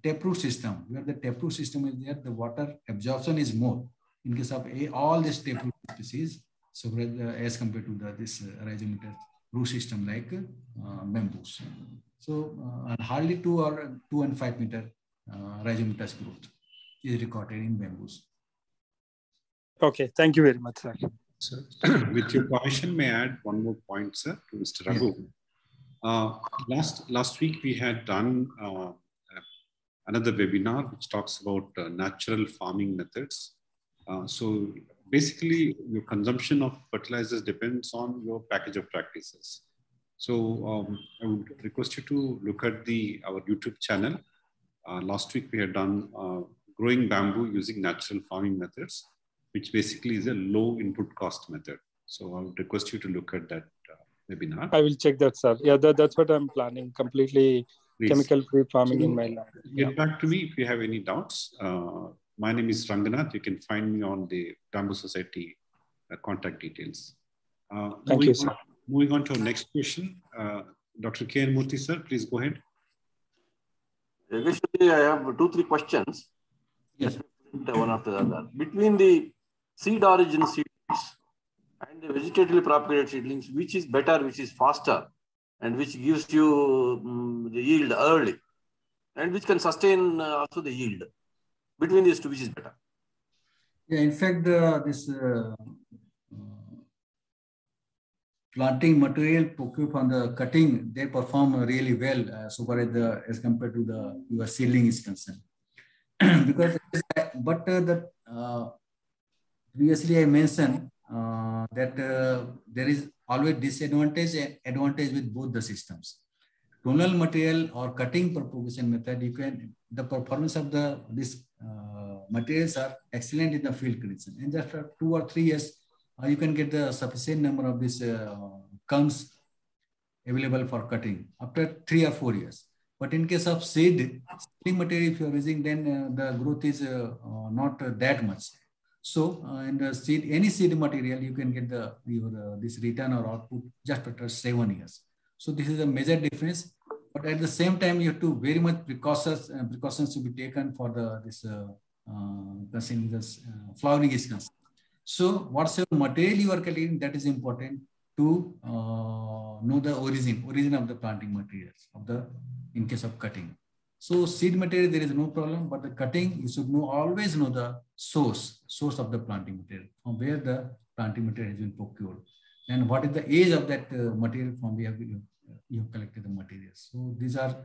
taproot system, where the taproot system is there, the water absorption is more. In case of all these taproot species, so as compared to this rhizomatous root system like bamboos. So hardly 2 and 5 meter rhizomatous growth is recorded in bamboos. Okay, thank you very much, sir. Sir, with your permission, may I add one more point, sir, to Mr. Raghu? Yes. Last week we had done another webinar which talks about natural farming methods. So basically, your consumption of fertilizers depends on your package of practices. So I would request you to look at our YouTube channel. Last week we had done growing bamboo using natural farming methods, which basically is a low input cost method. So I would request you to look at that webinar. I will check that, sir. Yeah, that's what I'm planning. Completely chemical-free farming in my land. Get back to me if you have any doubts. My name is Ranganath. You can find me on the Bamboo Society contact details. Thank you, sir. Moving on to our next question. Dr. K. N. Murthy, sir, please go ahead. Actually, I have 2-3 questions. Yes. One after the other. Between the seed origin seedlings and the vegetatively propagated seedlings, which is better, which is faster, and which gives you the yield early, and which can sustain also the yield? Between these two, which is better? Yeah, in fact, this planting material procured from the cutting, they perform really well so far as compared to your seedling is concerned. Because, but previously I mentioned that there is always disadvantage and advantage with both the systems. Clonal material or cutting propagation method, the performance of these materials are excellent in the field condition. And just after 2 or 3 years, you can get the sufficient number of these culms available for cutting after 3 or 4 years. But in case of seedling material, if you are using, then the growth is not that much. So in the any seed material, you can get this return or output just after 7 years. So this is a major difference. But at the same time, you have to very much precautions to be taken for flowering is concerned. So whatsoever material you are cutting, that is important to know the origin of the planting materials in case of cutting. So seed material, there is no problem, but the cutting, you should always know the source of the planting material, from where the planting material has been procured, and what is the age of that material from where you have collected the materials. So these are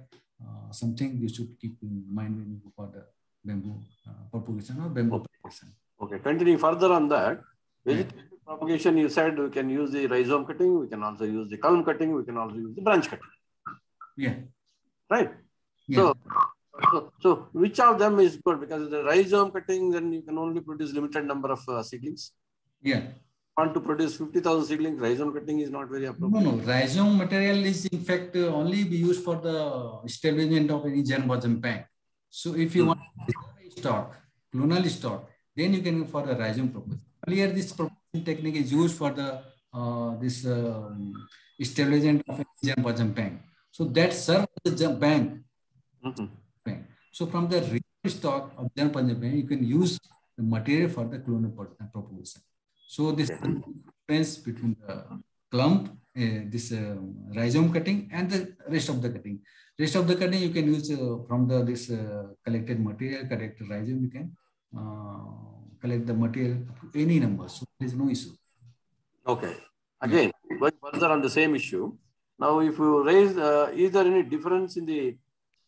something you should keep in mind when you go for the bamboo propagation or bamboo propagation. Okay, continuing further on that, vegetable propagation, you said we can use the rhizome cutting, we can also use the culm cutting, we can also use the branch cutting. Yeah. Right? Yeah. So which of them is good? Because the rhizome cutting, then you can only produce limited number of seedlings. Yeah. Want to produce 50,000 seedlings, rhizome cutting is not very appropriate. No. Rhizome material is in fact only be used for the establishment of any germplasm bank. So if you want clonal stock, then you can go for the rhizome propagation. Earlier, this propagation technique is used for the establishment of a germplasm bank. So that serves the bank. Bank. So from the real stock of germplasm bank, you can use the material for the clonal propagation. So this is the difference between the clump, this rhizome cutting, and the rest of the cutting. Rest of the cutting you can use from this collected material, collected rhizome. You can collect the material up to any number. So there is no issue. Okay. Again, going further on the same issue. Now, if you raise, is there any difference in the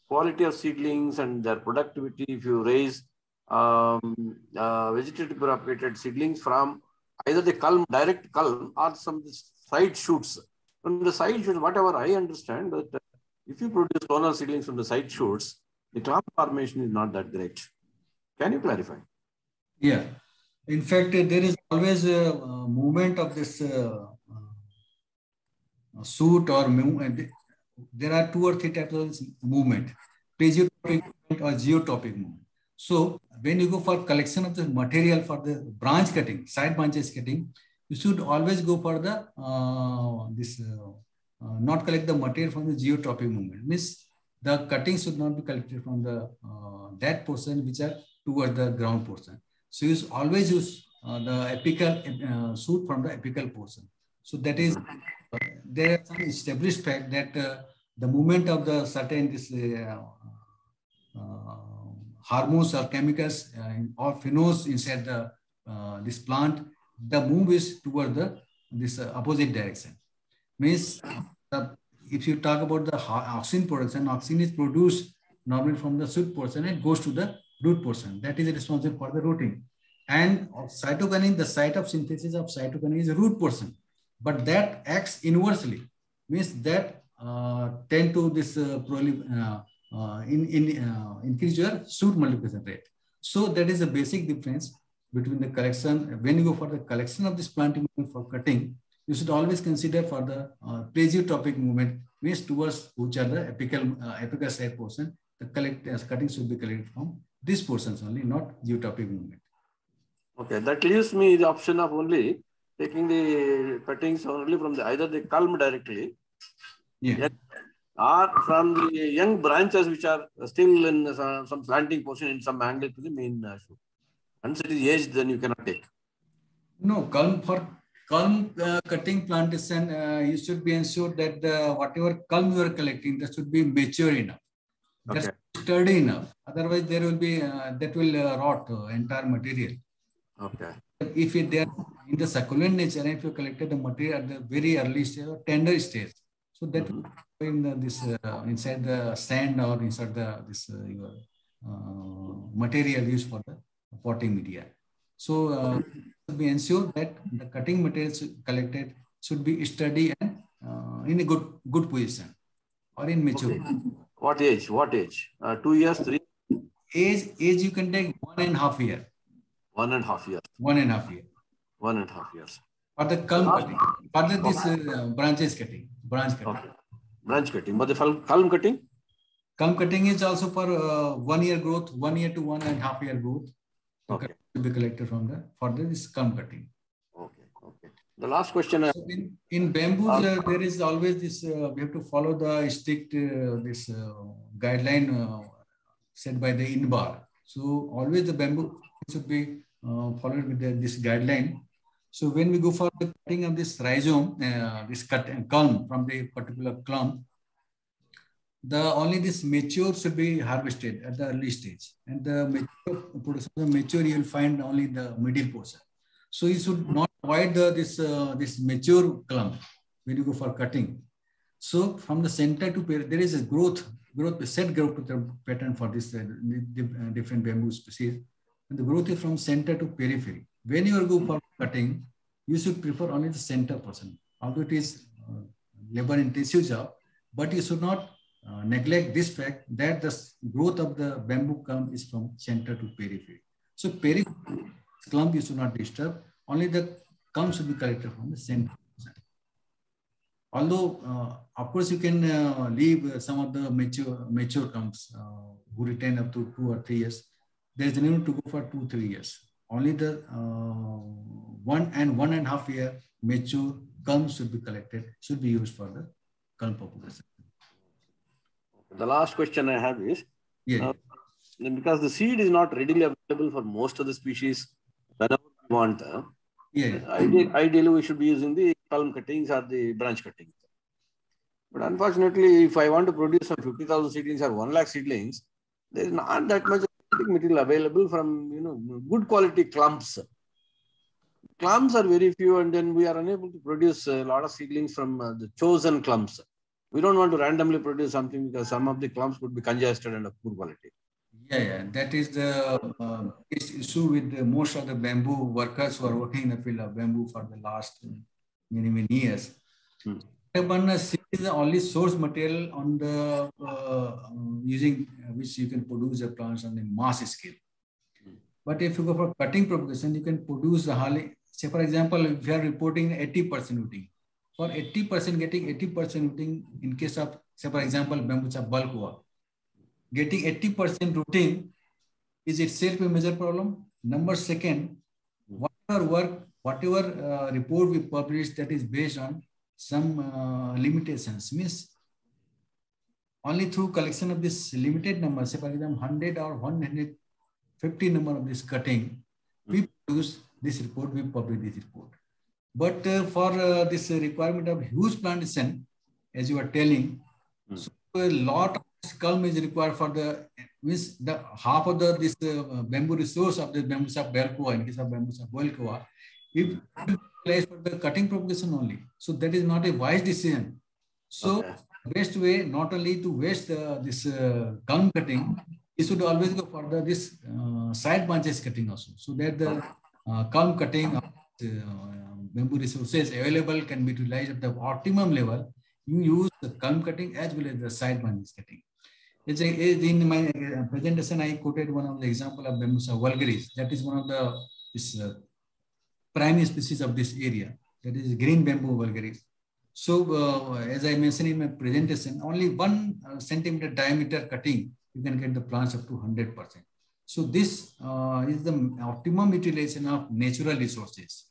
quality of seedlings and their productivity if you raise vegetatively propagated seedlings from either the direct culm or some side shoots? From the side shoots, whatever I understand, that if you produce clonal seedlings from the side shoots, the clump formation is not that great. Can you clarify? Yeah. In fact, there is always a movement of this shoot or movement. There are 2 or 3 types of movement, plesiotropic or geotropic movement. So when you go for collection of the material for the branch cutting, side branches cutting, you should always go for the not collect the material from the geotropic movement. Means the cutting should not be collected from the that portion which are towards the ground portion. So you always use the apical shoot from the apical portion. So that is there is some established fact that the movement of the certain hormones or chemicals or phenols inside this plant, the move is toward this opposite direction. Means if you talk about the auxin production, auxin is produced normally from the shoot portion and goes to the root portion. That is responsible for the rooting. And cytokinase, the site of synthesis of cytokinase is the root portion, but that acts inversely. Means that tend to this increase your shoot multiplication rate. So that is the basic difference between the collection. When you go for the collection of this planting for cutting, you should always consider for the plesiotropic movement, means towards which are the apical side portion, the cutting should be collected from these portions only, not geotropic movement. Okay, that leaves me the option of only taking the cuttings only from the either the culm directly, or from the young branches which are still in some planting portion in some angle to the main shoot. Once it is aged, then you cannot take. No, culm cutting plantation, you should be ensured that whatever culm you are collecting, that should be mature enough. That's sturdy enough. Otherwise, there will be that will rot entire material. Okay. If they are in the succulent nature, and if you collected the material at the very early stage or tender stage, so that will be in this inside the sand or inside the your material used for the potting media. So we ensure that the cutting materials collected should be sturdy and in a good position or in mature. Okay. What age? What age? 2 years, 3? Age you can take 1.5 years. 1.5 years. 1.5 years. 1.5 years. For the culm cutting. For the, this branches cutting. Branch cutting. Okay. Branch cutting. But the culm cutting? Culm cutting is also for 1 year growth, 1 year to 1.5 year growth. Okay. To be collected from this culm cutting. Okay. Okay. The last question. So in bamboos, there is always this, we have to follow the strict guideline set by the INBAR. So always the bamboo should be followed with this guideline. So when we go for the cutting of this rhizome, this culm from the particular clump, only this mature should be harvested at the early stage, and the mature you will find only the middle portion. So you should not avoid this mature clump when you go for cutting. So from the center to periphery, there is a set growth pattern for this different bamboo species, and the growth is from center to periphery. When you go for cutting, you should prefer only the center portion. Although it is labor-intensive job, but you should not neglect this fact that the growth of the bamboo clump is from center to periphery. So periphery clump you should not disturb. Only the clump should be collected from the center. Although, of course, you can leave some of the mature clumps who retain up to 2 or 3 years. There is a need to go for 2-3 years. Only the 1 and 1.5 year mature clumps should be collected, should be used for the culm population. The last question I have is, because the seed is not readily available for most of the species whenever we want, ideally we should be using the culm cuttings or the branch cuttings. But unfortunately, if I want to produce some 50,000 seedlings or 1 lakh seedlings, there is not that much material available from good quality clumps. Clumps are very few, and then we are unable to produce a lot of seedlings from the chosen clumps. We don't want to randomly produce something because some of the clumps could be congested and of poor quality. Yeah, that is the issue with most of the bamboo workers who are working in the field of bamboo for the last many years. Seed is the only source material on the using which you can produce the plants on the mass scale. But if you go for cutting propagation, you can produce say for example, if you are reporting 80% rooting, for 80% getting 80% rooting in case of, say for example, Bambusa bulkua, getting 80% rooting is itself a major problem. Number second, whatever report we publish that is based on some limitations, means only through collection of this limited number, say for example 100 or 150 number of this cutting, we produce this report, we publish this report. But for this requirement of huge plantation, as you are telling, so a lot of culm is required for the half of this bamboo resource of the Bambusa bulkua, in case of Bambusa bulkua, if place for the cutting propagation only. So that is not a wise decision. So best way not only to waste this culm cutting, you should always go for this side branches cutting also, so that the culm cutting bamboo resources available can be utilized at the optimum level. You use the culm cutting as well as the side branches cutting. In my presentation, I quoted one of the example of Bambusa vulgaris. That is one of the primary species of this area. that is green bamboo vulgaris. So as I mentioned in my presentation, only 1 centimeter diameter cutting, you can get the plants up to 100%. So this is the optimum utilization of natural resources.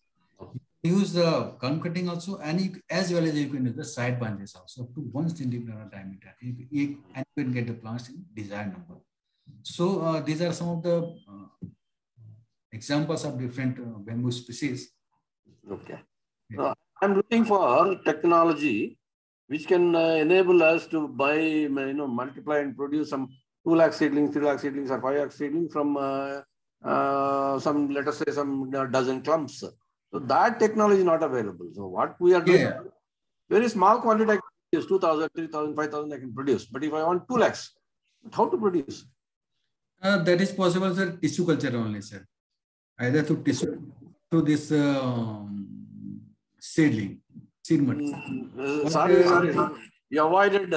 You use the gun cutting also, and as well as you can use the side branches also up to 1 centimeter diameter, and you can get the plants in desired number. So these are some of the examples of different bamboo species. Okay. Yeah. I'm looking for technology which can enable us to buy, multiply and produce some 2 lakh seedlings, 3 lakh seedlings, or 5 lakh seedlings from some, let us say, some dozen clumps. So that technology is not available. So what we are doing, very small quantity, I can produce 2,000, 3,000, 5,000 I can produce. But if I want 2 lakhs, how to produce? That is possible, sir. Tissue culture only, sir. Either through tissue, through this seed material. Sorry. You avoided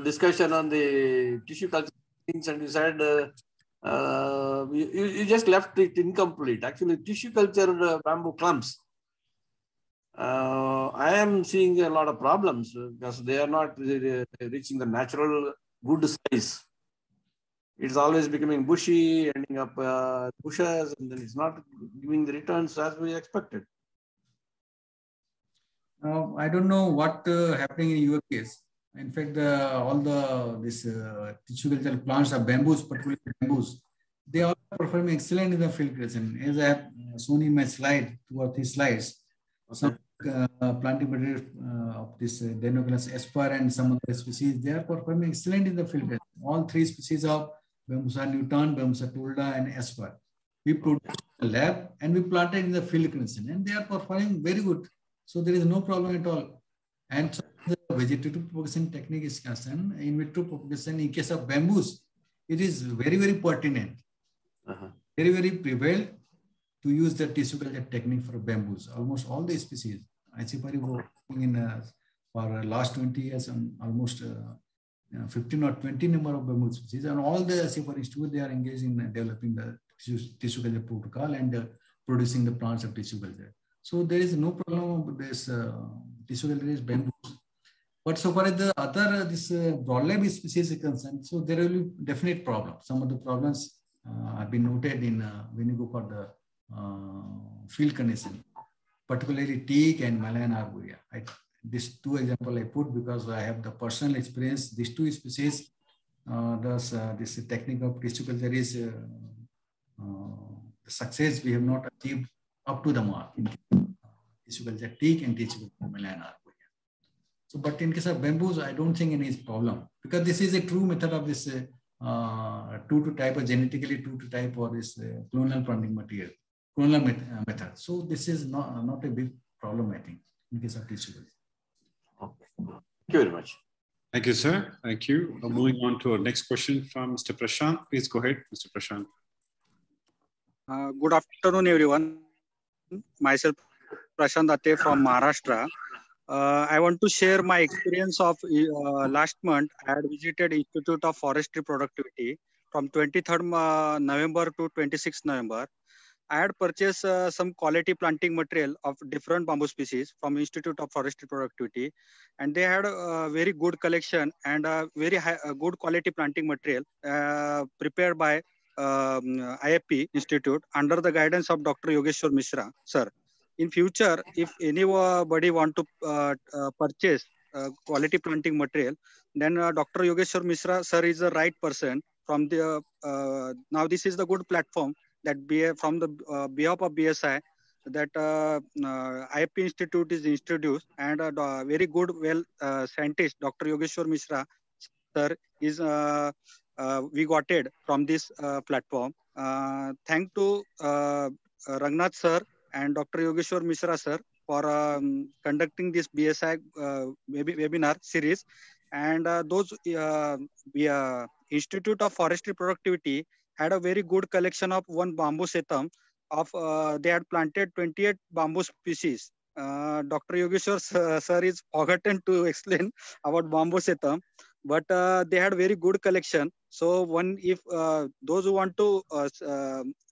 discussion on the tissue culture things, and you said you just left it incomplete. Actually, tissue culture bamboo clumps, I am seeing a lot of problems because they are not reaching the natural good size. It's always becoming bushy, ending up bushes, and then it's not giving the returns as we expected. I don't know what happening in your case. In fact, all this tissue culture plants are bamboos, particularly bamboos. They are performing excellent in the field creation. As I have shown in my slide, 2 or 3 slides, some planting material of this Deinocoenas aspar and some other species, they are performing excellent in the field creation. All 3 species of Bambusa newton, Bambusa tolda, and aspar. We produced in the lab and we planted in the field creation, and they are performing very good. So there is no problem at all. And so the vegetative propagation technique is concerned, in vitro propagation in case of bamboos, it is very, very pertinent. Very, very prevalent to use the tissue culture technique for bamboos. Almost all the species. Achipari working in for last 20 years on almost 15 or 20 number of bamboo species, and all the Achipari institute, they are engaged in developing the tissue culture protocol and producing the plants of tissue culture. So there is no problem with this tissue culture is bamboo. But so far as the other this broadleaf species is concerned, so there will be definite problems. Some of the problems have been noted in when you go for the field condition, particularly teak and Malayan arborea. These 2 examples I put because I have the personal experience. These 2 species, thus this technique of tissue culture is the success we have not achieved up to the mark in tissue culture teak and tissue culture Malayan arborea. So, but in case of bamboos, I don't think any problem because this is a true method of this 2 type or genetically 2 type or this clonal planting material, clonal method. So this is not a big problem, I think, in case of tissue culture. Okay. Thank you very much. Thank you, sir. Thank you. Moving on to our next question from Mr. Prashant. Please go ahead, Mr. Prashant. Good afternoon, everyone. Myself, Prashant Atte from Maharashtra. I want to share my experience of last month. I had visited Institute of Forestry Productivity from 23rd November to 26th November. I had purchased some quality planting material of different bamboo species from Institute of Forestry Productivity, and they had a very good collection and a very good quality planting material prepared by IFP Institute under the guidance of Dr. Yogeshwar Mishra, sir. In future, if anybody want to purchase quality planting material, then Dr. Yogeshwar Mishra, sir, is the right person. From the now, this is the good platform that from the behalf of BSI that IFP Institute is introduced, and very good, scientist Dr. Yogeshwar Mishra, sir, is we got it from this platform. Thank to Rangnath sir and Dr. Yogeshwar Mishra sir for conducting this BSI webinar series, and those Institute of Forestry Productivity had a very good collection of one bamboo setam of they had planted 28 bamboo species. Dr. Yogeshwar sir is forgotten to explain about bamboo setam, but they had very good collection. So if those who want to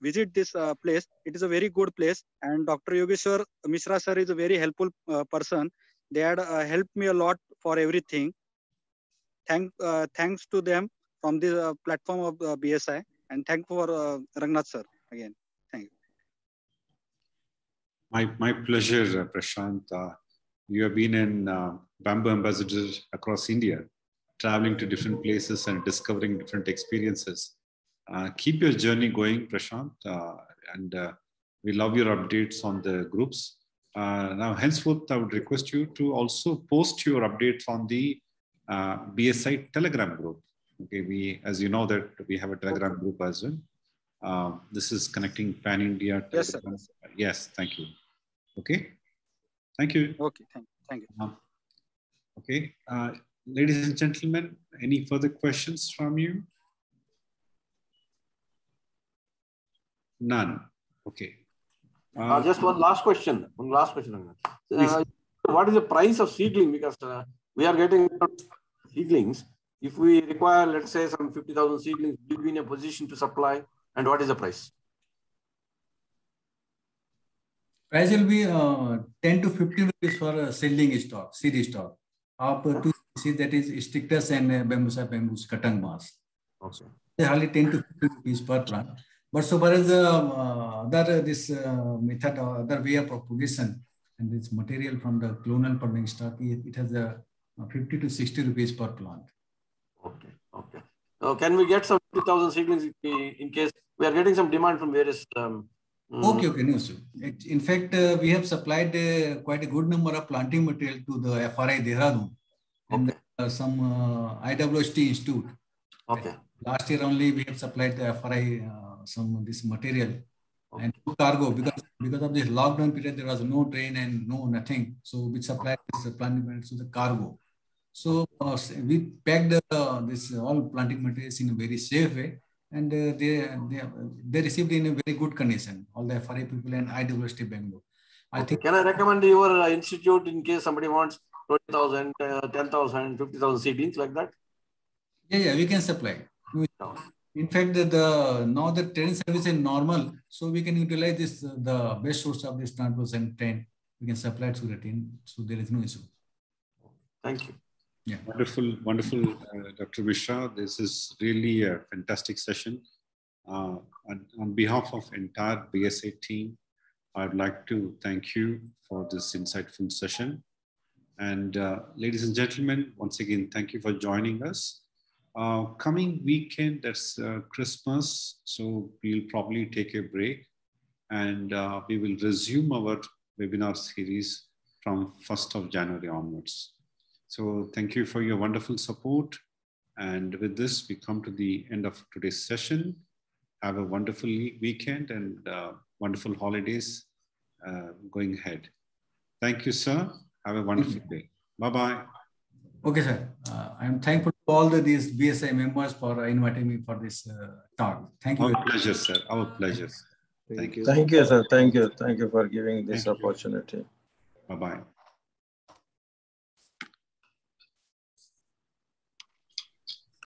visit this place, it is a very good place. And Dr. Yogeshwar Mishra sir is a very helpful person. They had helped me a lot for everything. Thanks to them from the platform of BSI, and thank for Rangnath sir again. Thank you. My pleasure, Prashant. You have been an Bamboo ambassador across India, traveling to different places and discovering different experiences. Keep your journey going, Prashant, and we love your updates on the groups. Now, henceforth, I would request you to also post your updates on the BSI Telegram group. Okay, as you know that we have a Telegram group as well. This is connecting Pan-India. Yes, sir. Yes, thank you. Okay, thank you. Okay, thank you. Okay, ladies and gentlemen, any further questions from you? None. Okay. Just one last question. What is the price of seedling? Because we are getting seedlings. If we require, let's say, some 50,000 seedlings, will we be in a position to supply? And what is the price? Price will be 10 to 15 rupees for seedling stock, seed stock. Of two species, that is Strictus and Bambusa bambus Katang Mas. Okay. Hardly 10 to 15 rupees per plant. But so far as this method or other way of propagation and this material from the clonal permanent stock, it has a 50 to 60 rupees per plant. Okay. Okay. So can we get some 50,000 seedlings in case we are getting some demand from various? Okay. No, sir. In fact, we have supplied quite a good number of planting material to the FRI Dehradun and some IWST Institute. Okay. Last year only we have supplied the FRI some of this material and cargo because of this lockdown period there was no train and no nothing. So we supplied this planting material to the cargo. So we packed this all planting materials in a very safe way, and they received in a very good condition. All the FRI people and IWST Bangalore. I think. Can I recommend your institute in case somebody wants 20,000, 10,000, 50,000 seedlings like that? Yeah, we can supply. In fact, now the train service is normal, so we can utilize this the best source of this transport and train. We can supply to the train, so there is no issue. Thank you. Yeah. Wonderful, Dr. Mishra. This is really a fantastic session. On behalf of entire BSI team, I'd like to thank you for this insightful session. And ladies and gentlemen, once again, thank you for joining us. Coming weekend, that's Christmas, so we'll probably take a break and we will resume our webinar series from 1st of January onwards. So thank you for your wonderful support. And with this, we come to the end of today's session. Have a wonderful weekend and wonderful holidays going ahead. Thank you, sir. Have a wonderful day. Bye-bye. Okay, sir. I am thankful to all these BSI members for inviting me for this talk. Thank you. Our pleasure, sir. Our pleasure. Thank you, sir. Thank you. Thank you for giving this opportunity. Bye-bye.